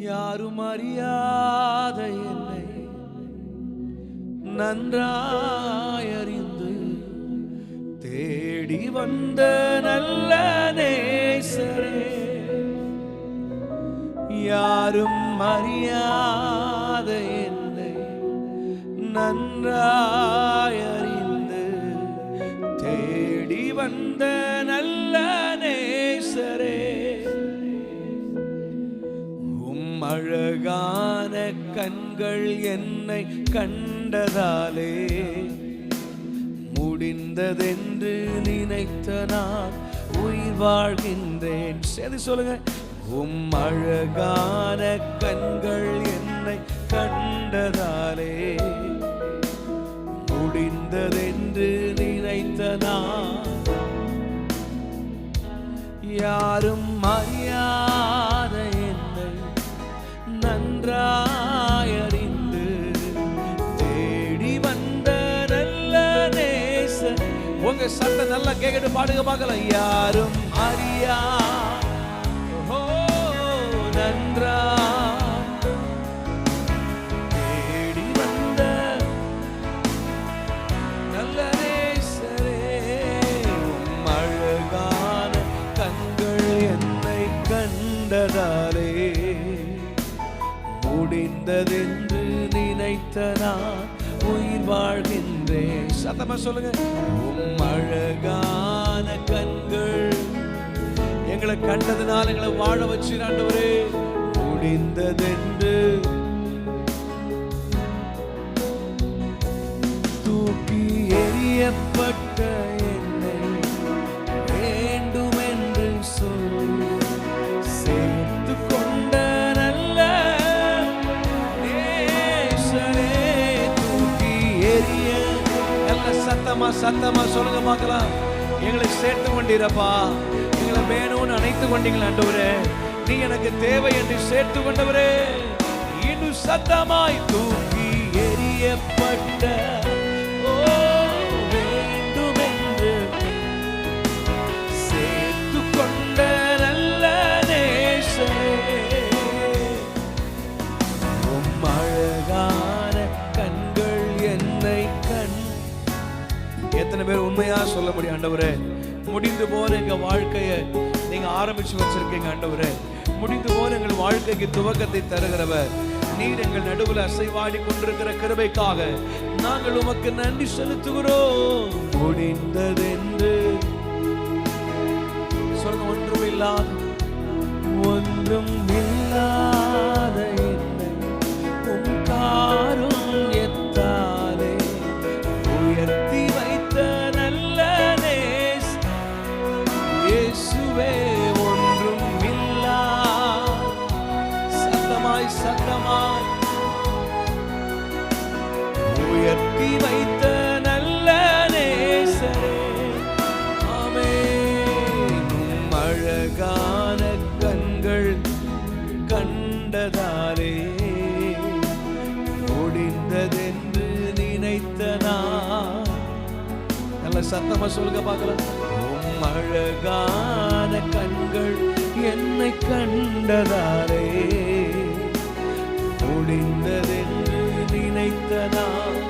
யாரும் அறியாத என்னை நன்றாய் அறிந்து தேடி வந்த நல்ல நேசரே, யாரும் அறியாத என்னை நன்றாய் அறிந்து தேடி வந்த நல்ல நேசரே, அழகான கண்கள் என்னை கண்டதாலே முடிந்ததென்று நினைத்த நான் உயிர் வாழ்கின்றேன். சரி சொல்லுங்க. அழகான கண்கள் என்னை கண்டதாலே முடிந்ததென்று நினைத்த நான் யாரும் அறியாத என்னை நன்றாய் அறிந்து தேடி வந்த நல்ல நேசர். உங்க சத்தம் நல்லா கேட்கிட்டு பாடுங்க பார்க்கலாம். யாரும் அறியா நன்றாய் தேடி வந்த நல்ல நேசரே, அழகான கண்கள் என்னை கண்டதாலே முடிந்ததென்று நினைத்த நான் உயிர் வாழ்கின்றேன். சத்தமா சொல்லுங்க. அழகான கண்கள் எங்களை கண்டதுனால எங்களை வாழ வச்சு ஆண்டவரே, முடிந்ததென்று தூக்கி எறியப்பட்ட என்னை வேண்டும் என்று சொல்லி சேர்த்து கொண்ட நல்ல நேசரே, தூக்கி எறிய நல்ல சத்தமா சத்தமா சொல்லுங்க பார்க்கலாம். எங்களை சேர்த்து கொண்டீரப்பா, எங்களை வேணும்னு அணைத்து கொண்டீங்களா ஆண்டவரே, நீ எனக்கு தேவை என்று சேர்த்து கொண்டவரே. இன்னும் சத்தமாய் தூக்கி எறியப்பட்ட வேண்டும் என்று சேர்த்து கொண்ட நல்ல நேசரே, அழகான கண்கள் என்னை எத்தனை பேர் உண்மையா சொல்ல முடியும் ஆண்டவரே, முடிந்து போன எங்க வாழ்க்கையை நீங்க ஆரம்பிச்சு வச்சிருக்கீங்க ஆண்டவரே, முடிந்து போன எங்கள் வாழ்க்கைக்கு துவக்கத்தை தருகிறவர் நீர். எங்கள் நடுவில் அசைவாடி கொண்டிருக்கிற கிருபைக்காக நாங்கள் உமக்கு நன்றி செலுத்துகிறோம். முடிந்ததென்று சொல்ல ஒன்றுமில்லாத என்னை உம் காருண்யத்தாலே உயர்த்தி வைத்த நல்ல நேச இயேசுவே, ஒன்றும் இல்லா சத்தமாய் சத்தமாய் உயர்த்தி வைத்த நல்ல நேசரே, ஆமென். அழகான கண்கள் கண்டதாலே முடிந்ததென்று நினைத்த நான் நல்ல சத்தமா சொல்லுங்க பார்க்கலாம். அழகான கண்கள் என்னை கண்டதாலே முடிந்ததென்று நினைத்த நான்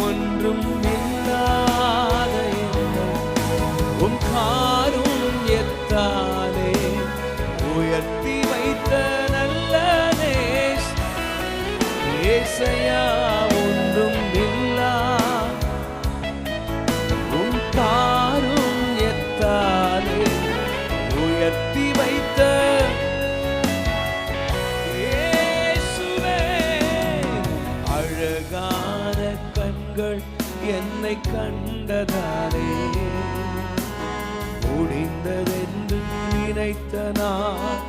ஒன்றும் இல்லாத என்னை உம் காருண்யத்தாலே உயர்த்தி வைத்த நல்ல நேச இயேசையா, ஒன்றும் இல்லா உம் காருண்யத்தாலே உயர்த்தி வைத்த இயேசுவே, அழகான கண்கள் என்னை கண்டதாலே முடிந்ததென்று நினைத்த நான்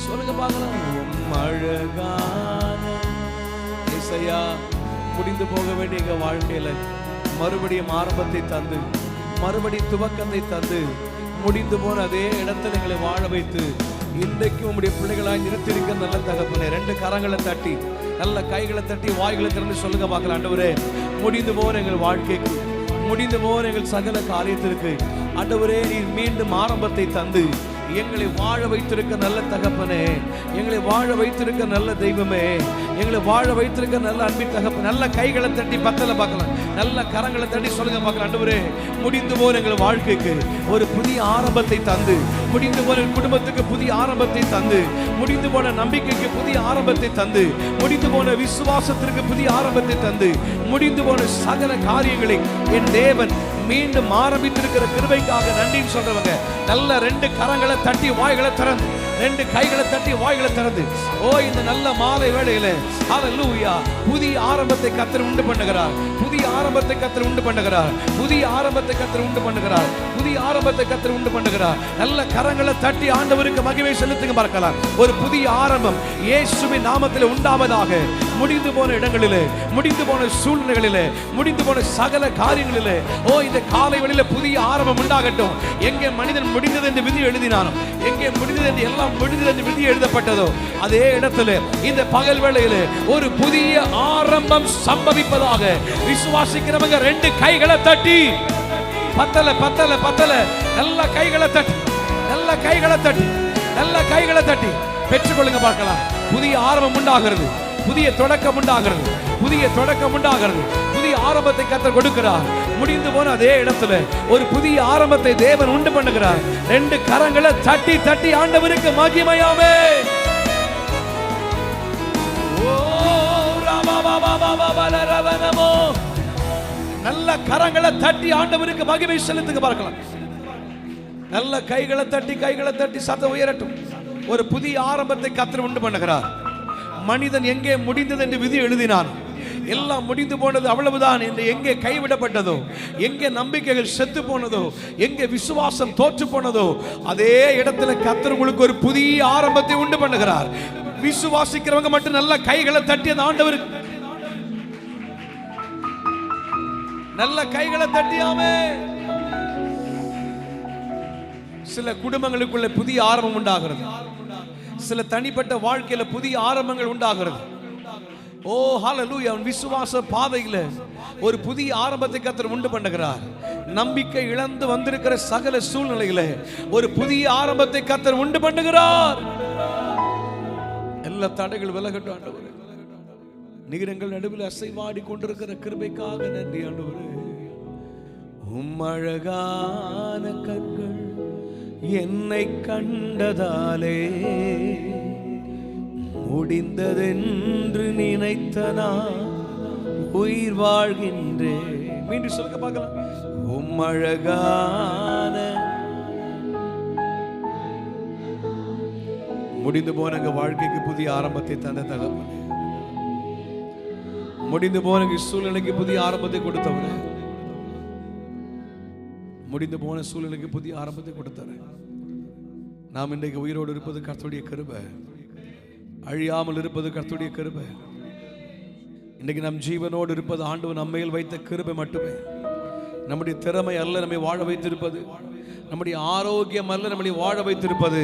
சொல்லுங்க பார்க்கலாம். அழகான இசையா, முடிந்து போக வேண்டிய எங்க வாழ்க்கையில மறுபடியும் ஆரம்பத்தை தந்து மறுபடியும் துவக்கத்தை தந்து முடிந்து போன அதே இடத்துல எங்களை வாழ வைத்து இன்றைக்கு உங்களுடைய பிள்ளைகளாய் நிறுத்திருக்க நல்ல தகப்பனே, ரெண்டு கரங்களை தட்டி நல்ல கைகளை தட்டி வாய்களை திறந்து சொல்லுங்க பார்க்கலாம். ஆண்டவரே, முடிந்து போன எங்கள் வாழ்க்கைக்கு முடிந்து போன எங்கள் சகல காரியத்திற்கு ஆண்டவரே நீர் மீண்டும் ஆரம்பத்தை தந்து எங்களை வாழ வைத்திருக்க நல்ல தகப்பனே, எங்களை வாழ வைத்திருக்க நல்ல தெய்வமே, எங்களை வாழ வைத்திருக்க நல்ல அன்பின் தகப்பன். நல்ல கைகளை தட்டி பக்கத்துல பார்க்கலாம், நல்ல கரங்களை தட்டி சொல்லுங்க பார்க்கலாம். ஆண்டவரே, முடிந்து போன எங்கள் வாழ்க்கைக்கு ஒரு புதிய ஆரம்பத்தை தந்து, முடிந்து போன குடும்பத்துக்கு புதிய ஆரம்பத்தை தந்து, முடிந்து போன நம்பிக்கைக்கு புதிய ஆரம்பத்தை தந்து, முடிந்து போன விசுவாசத்திற்கு புதிய ஆரம்பத்தை தந்து, முடிந்து போன சகல காரியங்களை என் தேவன் மீண்டும் ஆரம்பித்திருக்கிற கிருபைக்காக நன்றின்னு சொல்றவங்க நல்ல 2 கரங்களை தட்டி வாய்களை திறந்து, 2 கைகளை தட்டி வாய்களை திறந்து, இந்த நல்ல மாலை வேளையில ஹல்லேலூயா, புதிய ஆரம்பத்தை கர்த்தர் உண்டு பண்ணுகிறார், புதிய ஆரம்பத்தை கர்த்தர் உண்டு பண்ணுகிறார், புதிய ஆரம்பத்தை கர்த்தர் உண்டு பண்ணுகிறார், புதிய ஆரம்பத்தை கர்த்தர் உண்டு பண்ணுகிறார். நல்ல கரங்களை தட்டி ஆண்டவருக்கு மகிமை செலுத்துங்க பார்க்கலாம். ஒரு புதிய ஆரம்பம் இயேசுவின் நாமத்தில் உண்டாவதாக. முடிந்து போன இடங்களிலே, முடிந்து போன சூழ்நிலைகளிலே, முடிந்து போன சகல காரியங்களிலே இந்த காலை வேளையில புதிய ஆரம்பம் உண்டாகட்டும். எங்கே மனிதன் முடிந்தது என்று விதி எழுதினானோ, எங்கே முடிந்தது என்று எல்லாம் முடிந்தது என்று விதி எழுதப்பட்டதோ, அதே இடத்துல இந்த பகல் வேளையிலே ஒரு புதிய ஆரம்பம் சம்பவிப்பதாக விசுவாசிக்கிறவங்க 2 கைகளை தட்டி, பத்தல பத்தல பத்தல, நல்ல கைகளை தட்டி, நல்ல கைகளை தட்டி, நல்ல கைகளை தட்டி பெற்றுக்கொள்ளுங்க பார்க்கலாம். புதிய ஆரம்பம் உண்டாகிறது, புதிய தொடக்கம் உண்டாகிறது, புதிய தொடக்கம் உண்டாகிறது, புதிய ஆரம்பத்தை கர்த்தர் கொடுக்கிறார். முடிந்து போன அதே இடத்துல ஒரு புதிய ஆரம்பத்தை தேவன் உண்டு பண்ணுகிறார். 2 கரங்களை தட்டி தட்டி ஆண்டவருக்கு மகிமையாமே. நல்ல கரங்களை தட்டி ஆண்டவருக்கு மகிமை செலுத்துங்க பார்க்கலாம். நல்ல கைகளை தட்டி, கைகளை தட்டி சத்தம் உயரட்டும். ஒரு புதிய ஆரம்பத்தை கர்த்தர் உண்டு பண்ணுகிறார். மனிதன் எங்கே முடிந்தது என்று விதி எழுதினான், எல்லாம் முடிந்து போனது அவ்வளவுதான் என்று எங்கே கைவிடப்பட்டதோ, எங்கே நம்பிக்கைகள் செத்து போனதோ, எங்கே விசுவாசம் தோற்று போனதோ, அதே இடத்துல கர்த்தர் உங்களுக்கு ஒரு புதிய ஆரம்பத்தை உண்டு பண்ணுகிறார். விசுவாசிக்கிறவங்க மட்டும் நல்ல கைகளை தட்டி அந்த ஆண்டவருக்கு நல்ல கைகளை தட்டியாமே. சில குடும்பங்களுக்குள்ள புதிய ஆரம்பம் உண்டாகிறது, சில தனிப்பட்ட வாழ்க்கையில புதிய ஆரம்பங்கள் உண்டாகிறது. ஹல்லேலூயா, விசுவாச பாதையில ஒரு புதிய ஆரம்பத்தை கர்த்தர் உண்டு பண்ணுகிறார். நம்பிக்கை இழந்து வந்திருக்கிற சகல சூழ்நிலையில ஒரு புதிய ஆரம்பத்தை கர்த்தர் உண்டு பண்ணுகிறார். எல்லா தடைகள் விலகட்டும் ஆண்டவரே. நிகரங்கள் நடுவில் அசைவாடி கொண்டிருக்கிற கிருபைக்காக நன்றி ஆண்டவரே. அழகான கண்கள் என்னை கண்டதாலே முடிந்ததென்று நினைத்த நான் உயிர் வாழ்கின்றேன். மீண்டும் சொல்லுங்க பார்க்கலாம். அழகான முடிந்து போன வாழ்க்கைக்கு புதிய ஆரம்பத்தை தந்த தகப்பனே, முடிந்து போன சூழ்நிலைக்கு புதிய ஆரம்பத்தை கொடுத்தவரே, முடிந்து போன சூழ்நிலைக்கு புதிய ஆரம்பத்தை கொடுத்தவரே, நாம் இன்றைக்கு உயிரோடு இருப்பது கர்த்தருடைய கிருபை, அழியாமல் இருப்பது கர்த்தருடைய கிருபை. இன்றைக்கு நம் ஜீவனோடு இருப்பது ஆண்டவர் நம்மையில் வைத்த கிருபை மட்டுமே. நம்முடைய திறமை அல்ல நம்மை வாழ வைத்திருப்பது, நம்முடைய ஆரோக்கியம் அல்ல நம்மை வாழ வைத்திருப்பது.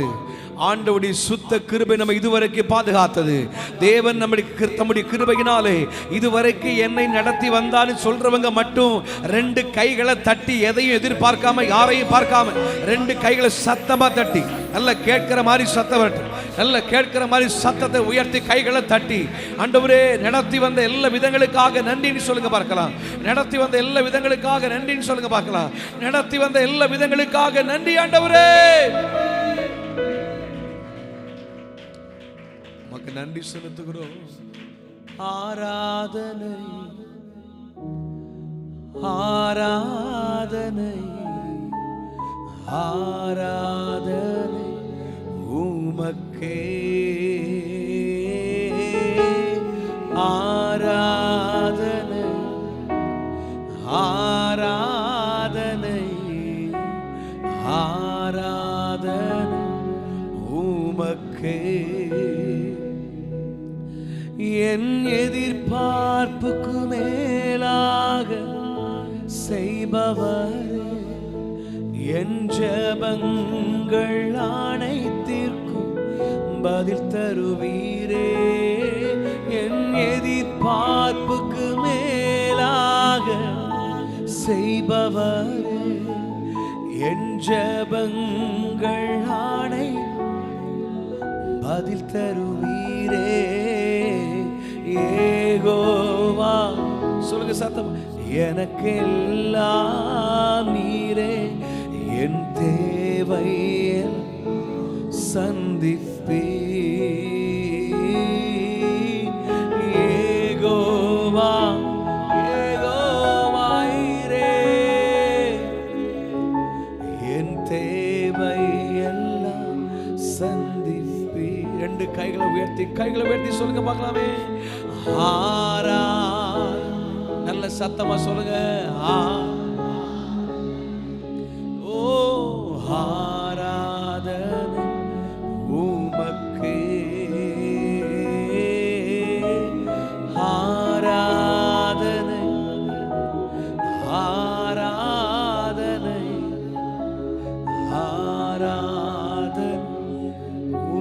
ஆண்டவருடைய சுத்த கிருபை நம்ம இதுவரைக்கும் பாதுகாத்தது. தேவன் நம்முடைய கிருபையினாலே இதுவரைக்கும் என்னை நடத்தி வந்தான்னு சொல்றவங்க மட்டும் 2 கைகளை தட்டி, எதையும் எதிர்பார்க்காம, யாரையும் பார்க்காம 2 கைகளை சத்தமா தட்டி, நல்ல கேட்கிற மாதிரி சத்தம் வரட்டும், நல்ல கேட்கிற மாதிரி சத்தத்தை உயர்த்தி கைகளை தட்டி, ஆண்டவரே நடத்தி வந்த எல்லா விதங்களுக்காக நன்றின்னு சொல்லுங்க பார்க்கலாம். நடத்தி வந்த எல்லா விதங்களுக்காக நன்றின்னு சொல்லுங்க பார்க்கலாம். நடத்தி வந்த எல்லா விதங்களுக்காக நன்றி ஆண்டவரே. உமக்கு நன்றி செலுத்துகிறோம். ஆராதனை ஆராதனை ஆராதனை உமக்கே, ஆராதனை ஆராதனை ஆராதனை உமக்கே. என் எதிர்பார்ப்புக்கு மேலாக செய்பவரே, என் ஜெபங்கள் அனைத்திற்கும் பதில் தருவீரே. என் எதிர்பார்ப்புக்கு மேலாக செய்பவரே, என் ஜெபங்கள் பதில் தருவீரே யெகோவா. சொல்லுங்க சத்தம். எனக்கெல்லாம் நீரே, என் தேவை சந்திப்பே யெகோவா. யெகோவாயிரே, என் தேவை எல்லாம் சந்திப்பே. ரெண்டு கைகளை உயர்த்தி சொல்லுங்க பார்க்கலாமே. நல்ல சத்தமா சொல்லுங்க. ஓ ஆராதனை உமக்கே, ஆராதனை ஆராதனை ஆராதனை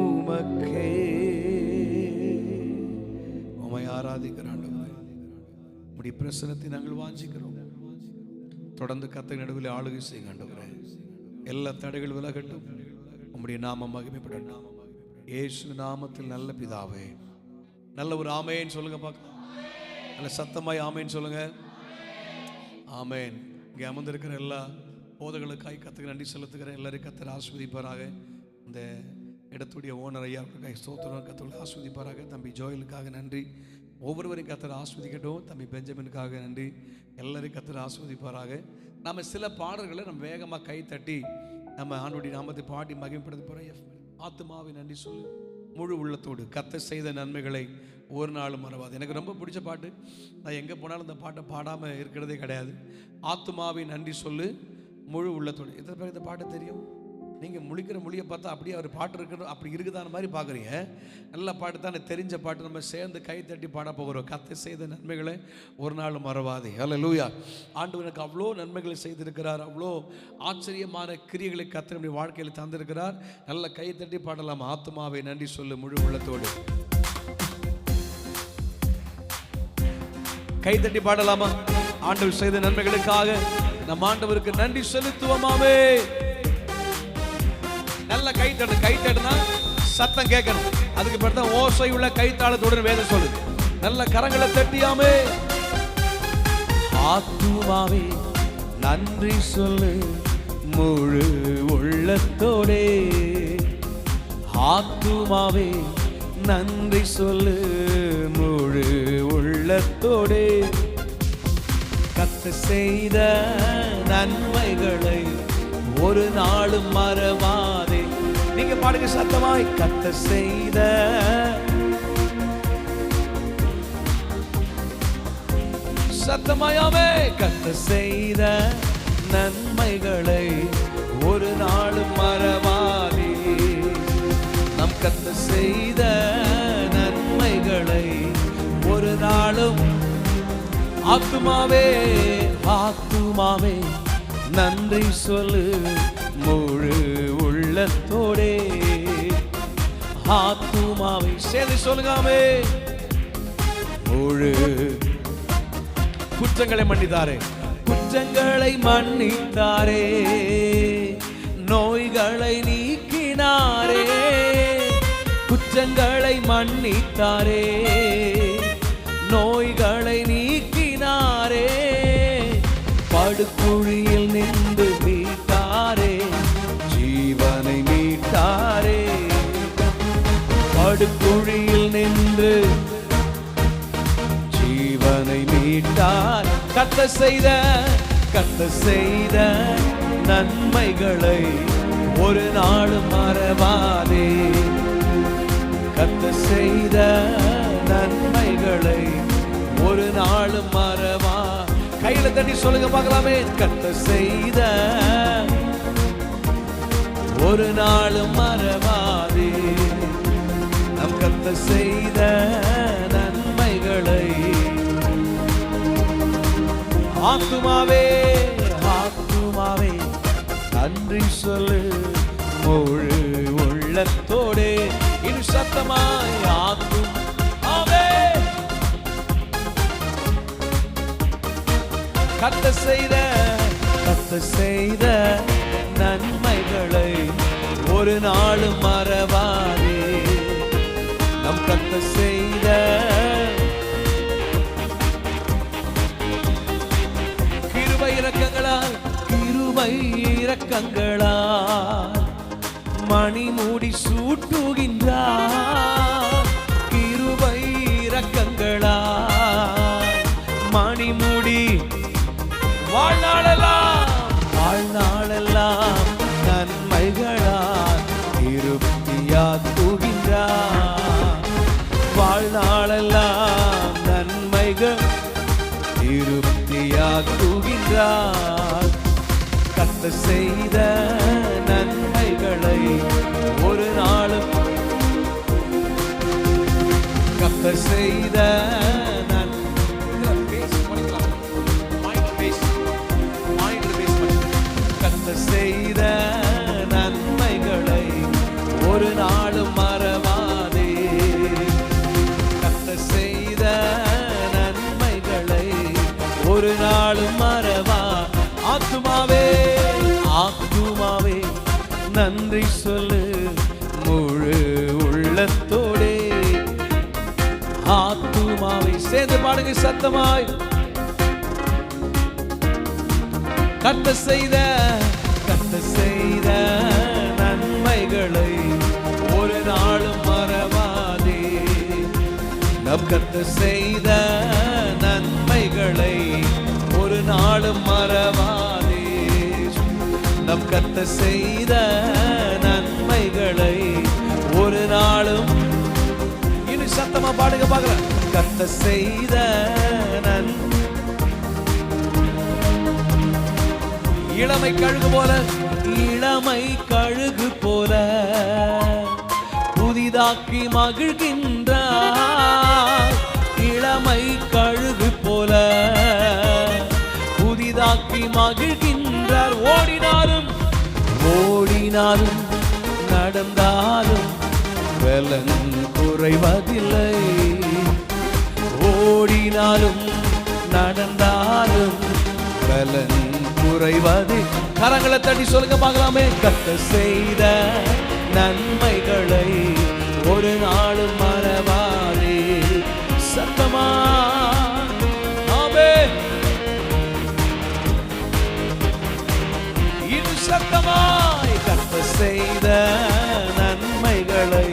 உமக்கே. உம்மை ஆராதிக்கிற ஆண்டவரே, உம்முடைய பிரசன்னத்தை நாங்கள் வாஞ்சிக்கிறோம். தொடர்ந்து கர்த்தர் நடுவில் ஆளுகை செய்யுங்க ஆண்டவரே. எல்லா தடைகள் விலகட்டும், உம்முடைய நாமம் மகிமைப்படட்டும். இயேசு நாமத்தில் நல்ல பிதாவே. நல்ல ஒரு ஆமேன் சொல்லுங்க பார்க்கலாம். நல்ல சத்தமாய் ஆமேன் சொல்லுங்க. ஆமேன். இங்கே அமர்ந்திருக்கிற எல்லா போதகளுக்காய் கர்த்தருக்கு நன்றி செலுத்துகிறேன். எல்லாரையும் கர்த்தர் ஆசீர்வதிப்பாராக. இந்த இடத்துடைய ஓனர் ஐயாவுக்காக ஸ்தோத்திரம். கர்த்தர் ஆசீர்வதிப்பாராக. தம்பி ஜோயலுக்காக நன்றி. ஒவ்வொருவரையும் கர்த்தர் ஆசீர்வதிக்கட்டும். தம்பி பெஞ்சமினுக்காக நன்றி. எல்லாரையும் கர்த்தர் ஆசீர்வதிப்பாராக. நம்ம சில பாடல்களை நம்ம வேகமாக கை தட்டி நம்ம ஆண்டவருடைய நாமத்தை பாடி மகிமைப்படுத்த போகிறோம். ஆத்துமாவை நன்றி சொல்லு முழு உள்ளத்தோடு. கர்த்தர் செய்த நன்மைகளை ஒரு நாளும் மறவாது. எனக்கு ரொம்ப பிடிச்ச பாட்டு. நான் எங்கே போனாலும் இந்த பாட்டை பாடாமல் இருக்கிறதே கிடையாது. ஆத்துமாவை நன்றி சொல்லு முழு உள்ளத்தோடு. எத்தனை பேர் இந்த பாட்டு தெரியும்? நீங்கள் முழிக்கிற மொழியை பார்த்தா அப்படியே அவர் பாட்டு இருக்கிற அப்படி இருக்குதான மாதிரி பார்க்குறீங்க. நல்ல பாட்டு தான், தெரிஞ்ச பாட்டு. நம்ம சேர்ந்து கை தட்டி பாட போகிறோம். கர்த்தர் செய்த நன்மைகளை ஒரு நாள் மறவாதே. ஹல்லேலூயா. ஆண்டவர் எனக்கு அவ்வளோ நன்மைகளை செய்திருக்கிறார். அவ்வளோ ஆச்சரியமான கிரியைகளை கர்த்தர் நம்முடைய வாழ்க்கையில் தந்திருக்கிறார். நல்ல கை தட்டி பாடலாம். ஆத்துமாவை நன்றி சொல்லு முழு உள்ளத்தோடு. கை தட்டி பாடலாமா? ஆண்டவர் செய்த நன்மைகளுக்காக நம் ஆண்டவருக்கு நன்றி செலுத்துவோமாமே. நல்ல கைத்தட்டுனா சத்தம் கேட்கணும். அதுக்கு பிறகு தான் ஓசை உள்ள கைத்தாளத்துடன் வேதம் சொல்லுது. நல்ல கரங்களை தட்டியாமே. ஆத்துமாவே நன்றி சொல்லு முழு உள்ளத்தோடே. ஆத்துமாவே நன்றி சொல்லு முழு உள்ளத்தோடே. கர்த்தர் செய்த நன்மைகளை ஒரு நாளும் மறவாதே. நீங்க பாடுங்க சத்தமாய். கர்த்தர் செய்த சத்தமாயாமே. கர்த்தர் செய்த நன்மைகளை ஒரு நாளும் மறவாதே. நம் கர்த்தர் செய்த நன்மைகளை ஒரு நாளும். ஆத்துமாவே ஆத்துமாவே நன்றி சொல்லு முழு உள்ளத்தோடே. ஆத்துமாவை சேர்ந்து சொல்லுங்காமே. முழு குற்றங்களை மன்னித்தாரே, குற்றங்களை மன்னித்தாரே, நோய்களை நீக்கினாரே. குற்றங்களை மன்னித்தாரே, நோய்களை நீக்கினாரே. படுகுழியில் நின்று மீட்டாரே, ஜீவனை மீட்டாரே. படுகுழியில் நின்று ஜீவனை மீட்டார். கர்த்தர் செய்த நன்மைகளை ஒரு நாளும் மறவாதே. கர்த்தர் செய்த நன்மைகளை ஒரு நாளும் மறவா. கையில தட்டி சொல்லுங்க பார்க்கலாமே. கர்த்தர் செய்த ஒரு நாளும் மறவாதே. நம் கர்த்தர் செய்த நன்மைகளை. ஆத்துமாவே ஆத்துமாவே நன்றி சொல்லு முழு உள்ளத்தோடே. இனி சத்தமாய் ஆத்துமாவே. கர்த்தர் செய்த நன்மைகளை ஒரு நாளும் மறவாதே. கர்த்தர் செய்த கிருபை இரக்கங்களால் மணி மூடி சூட்டுகின்றார். கிருபை இரக்கங்களால் மணி மூடி வாழ்நாளெல்லாம் நன்மைகளால் திருப்தியாக்குகின்றார். வாழ்நாளெல்லாம் நன்மைகள் திருப்தியாக்குகின்றார். கர்த்தர் செய்த நன்மைகளை ஒரு நாளும் கர்த்தர் செய்த கர்த்தர் செய்த நன்மைகளை ஒரு நாளும் மறவாதே. கர்த்தர் செய்த நன்மைகளை ஒரு நாளும் மறவா. ஆத்துமாவே ஆத்துமாவே நன்றி சொல்லு முழு உள்ளத்தோடே. ஆத்துமாவை சேர்ந்து பாடுங்க சத்தமாய். கர்த்தர் செய்த நன்மைகளை ஒரு நாளும் மறவாதே. நம் கர்த்தர் செய்த நன்மைகளை ஒரு நாளும் மறவாதே. நம் கர்த்தர் செய்த நன்மைகளை ஒரு நாளும் இனி சத்தமா பாடுங்க பார்க்கலாம். கர்த்தர் செய்த இளமை கழுகு போல புதிதாக்கி மகிழ்கின்றார். இளமை கழுகு போல புதிதாக்கி மகிழ்கின்றார். ஓடினாலும் நடந்தாலும் பலன் குறைவதில்லை. ஓடினாலும் நடந்தாலும் பலன் குறைவது. கரங்களை தட்டி சொல்லுங்க பார்க்கலாமே. கர்த்தர் செய்த நன்மைகளை ஒரு நாளும் மறவாதே. சத்தமா இன்னும் சத்தமாய். கர்த்தர் செய்த நன்மைகளை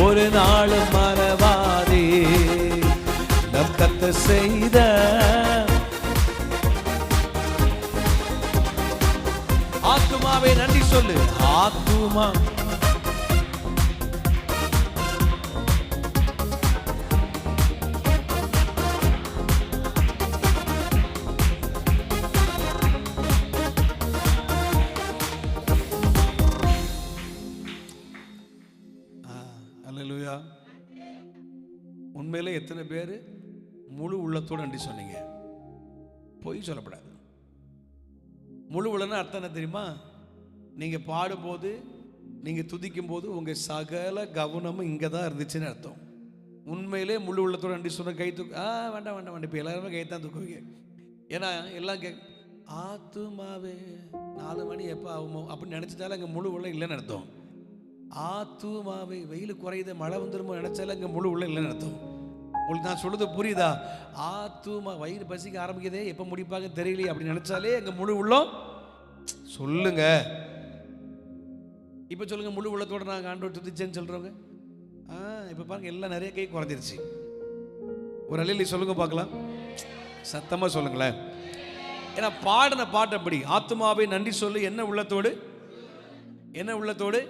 ஒரு நாளும் மறவாதே. நம் கர்த்தர் செய்த ஆத்துமாவே நன்றி சொல்லு. ஆத்துமா அல்லேலூயா. உண்மையிலே எத்தனை பேர் முழு உள்ளத்தோடு நன்றி சொன்னீங்க? பொய் சொல்லப்படாது. முழு உள்ளன அர்த்தம் என்ன தெரியுமா? நீங்கள் பாடும்போது, நீங்கள் துதிக்கும் போது உங்கள் சகல கவனமும் இங்கே தான் இருந்துச்சுன்னு அர்த்தம். உண்மையிலே முழு உள்ளத்தோடு நன்றி சொன்ன கை தூக்கு. வேண்டாம் இப்போ எல்லாருமே கை தான் தூக்குவீங்க. ஏன்னா எல்லாம் ஆத்துமாவே 4 மணி எப்போ ஆகுமோ அப்படின்னு நினச்சிட்டாலும் அங்கே முழு உள்ள இல்லைன்னு அர்த்தம். ஆத்துமாவே வெயில் குறையுது மழை வந்துருமோ நினச்சாலும் அங்கே முழு உள்ள இல்லைன்னு அர்த்தம். உங்களுக்கு நான் சொல்றது புரியுதா? ஆத்துமா வயிறு பசிக்க ஆரம்பிக்குதே, எப்போ முடிப்பாங்க தெரியலையே அப்படின்னு நினைச்சாலே எங்க முழு உள்ளம் சொல்லுங்க. இப்போ சொல்லுங்க, முழு உள்ளத்தோட நான் ஆண்டவர் துதிச்சேன்னு சொல்றவங்க. இப்போ பாருங்க எல்லாம் நிறைய கை குறைஞ்சிருச்சு. ஒரு அலையில சொல்லுங்க பார்க்கலாம், சத்தமா சொல்லுங்களேன். ஏன்னா பாடின பாட்டு அப்படி. ஆத்துமாவை நன்றி சொல்லு. என்ன உள்ளத்தோடு? என்ன உள்ளத்தோடு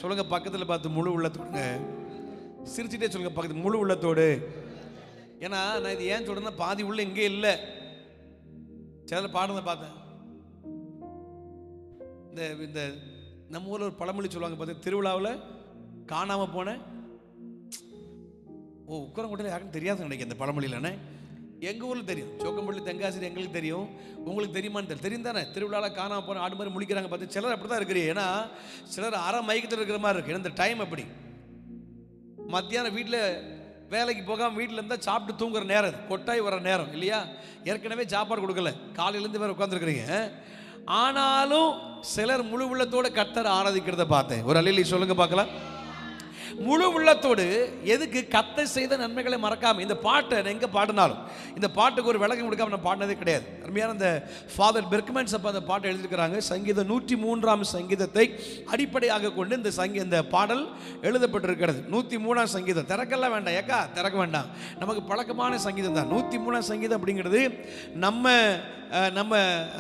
சொல்லுங்க. பக்கத்தில் பார்த்து முழு உள்ளத்தோடுங்க. சிரிச்சுட்டே சொல்லுங்க பக்கத்து முழு உள்ளத்தோடு. ஏன்னா நான் இது ஏன் சொல்றேன்னா, பாதி உள்ள இங்கே இல்லை. சில பாடுறத பார்த்தேன். இந்த நம்ம ஊரில் ஒரு பழமொழி சொல்லுவாங்க பார்த்து, திருவிழாவில் காணாம போன உக்கரங்கோட்டையில் யாருக்கும் தெரியாது நினைக்கிறேன் இந்த பழமொழியிலண்ணே. எங்கள் ஊரில் தெரியும், சோக்கம்பள்ளி தென்காசி எங்களுக்கு தெரியும். உங்களுக்கு தெரியுமான்னு தெரியும் தானே. திருவிழாவில் காணாமல் போன ஆடு மாதிரி முழிக்கிறாங்க பார்த்து. சிலர் அப்படி தான் இருக்கிறீங்க. ஏன்னா சிலர் அரை மயக்கத்தில் இருக்கிற மாதிரி இருக்கு. இந்த டைம் அப்படி. மத்தியானம் வீட்டில் வேலைக்கு போகாமல் வீட்டில் இருந்தால் சாப்பிட்டு தூங்குற நேரம், கொட்டாய் வர நேரம் இல்லையா? ஏற்கனவே சாப்பாடு கொடுக்கல, காலையிலேருந்து வேறு உட்காந்துருக்குறீங்க. ஆனாலும் சிலர் முழு உள்ளத்தோட கர்த்தரை ஆராதிக்கிறத பார்த்தேன். ஒரு அல்லேலூயா சொல்லுங்க பார்க்கலாம். முழு உள்ளத்தோடு. எதுக்கு? கர்த்தர் செய்த நன்மைகளை மறக்காம. இந்த பாட்டை எங்க பாடினாலும், இந்த பாட்டுக்கு ஒரு விளக்கம் கொடுக்காம நான் பாடினதே கிடையாது. அருமையான இந்த ஃபாதர் பெர்க்மன்ஸ் அப்ப அந்த பாட்டை எழுதியிருக்கிறாங்க. சங்கீதம் 103ஆம் சங்கீதத்தை அடிப்படையாக கொண்டு இந்த பாடல் எழுதப்பட்டிருக்கிறது. 103ஆம் சங்கீதம் திறக்கெல்லாம் வேண்டாம், ஏக்கா திறக்க வேண்டாம், நமக்கு பழக்கமான சங்கீதம் தான். 103ஆம் சங்கீதம் அப்படிங்கிறது நம்ம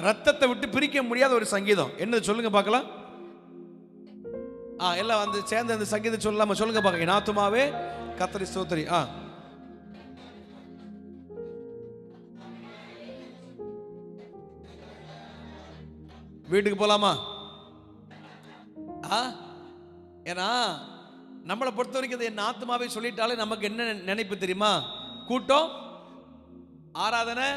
ரத்தத்தை விட்டு பிரிக்க முடியாத ஒரு சங்கீதம். என்னது சொல்லுங்க பார்க்கலாம். எல்லாம் வந்து சேர்ந்து அந்த சங்கீதம் சொல்லாம சொல்லுங்க பார்க்க. என் ஆத்துமாவே கர்த்தரை ஸ்தோத்திரி. வீட்டுக்கு போலாமா? ஏன்னா நம்மளை பொறுத்த வரைக்கும் என் ஆத்துமாவை சொல்லிட்டாலே நமக்கு என்ன நினைப்பு தெரியுமா? கூட்டம், ஆராதனை.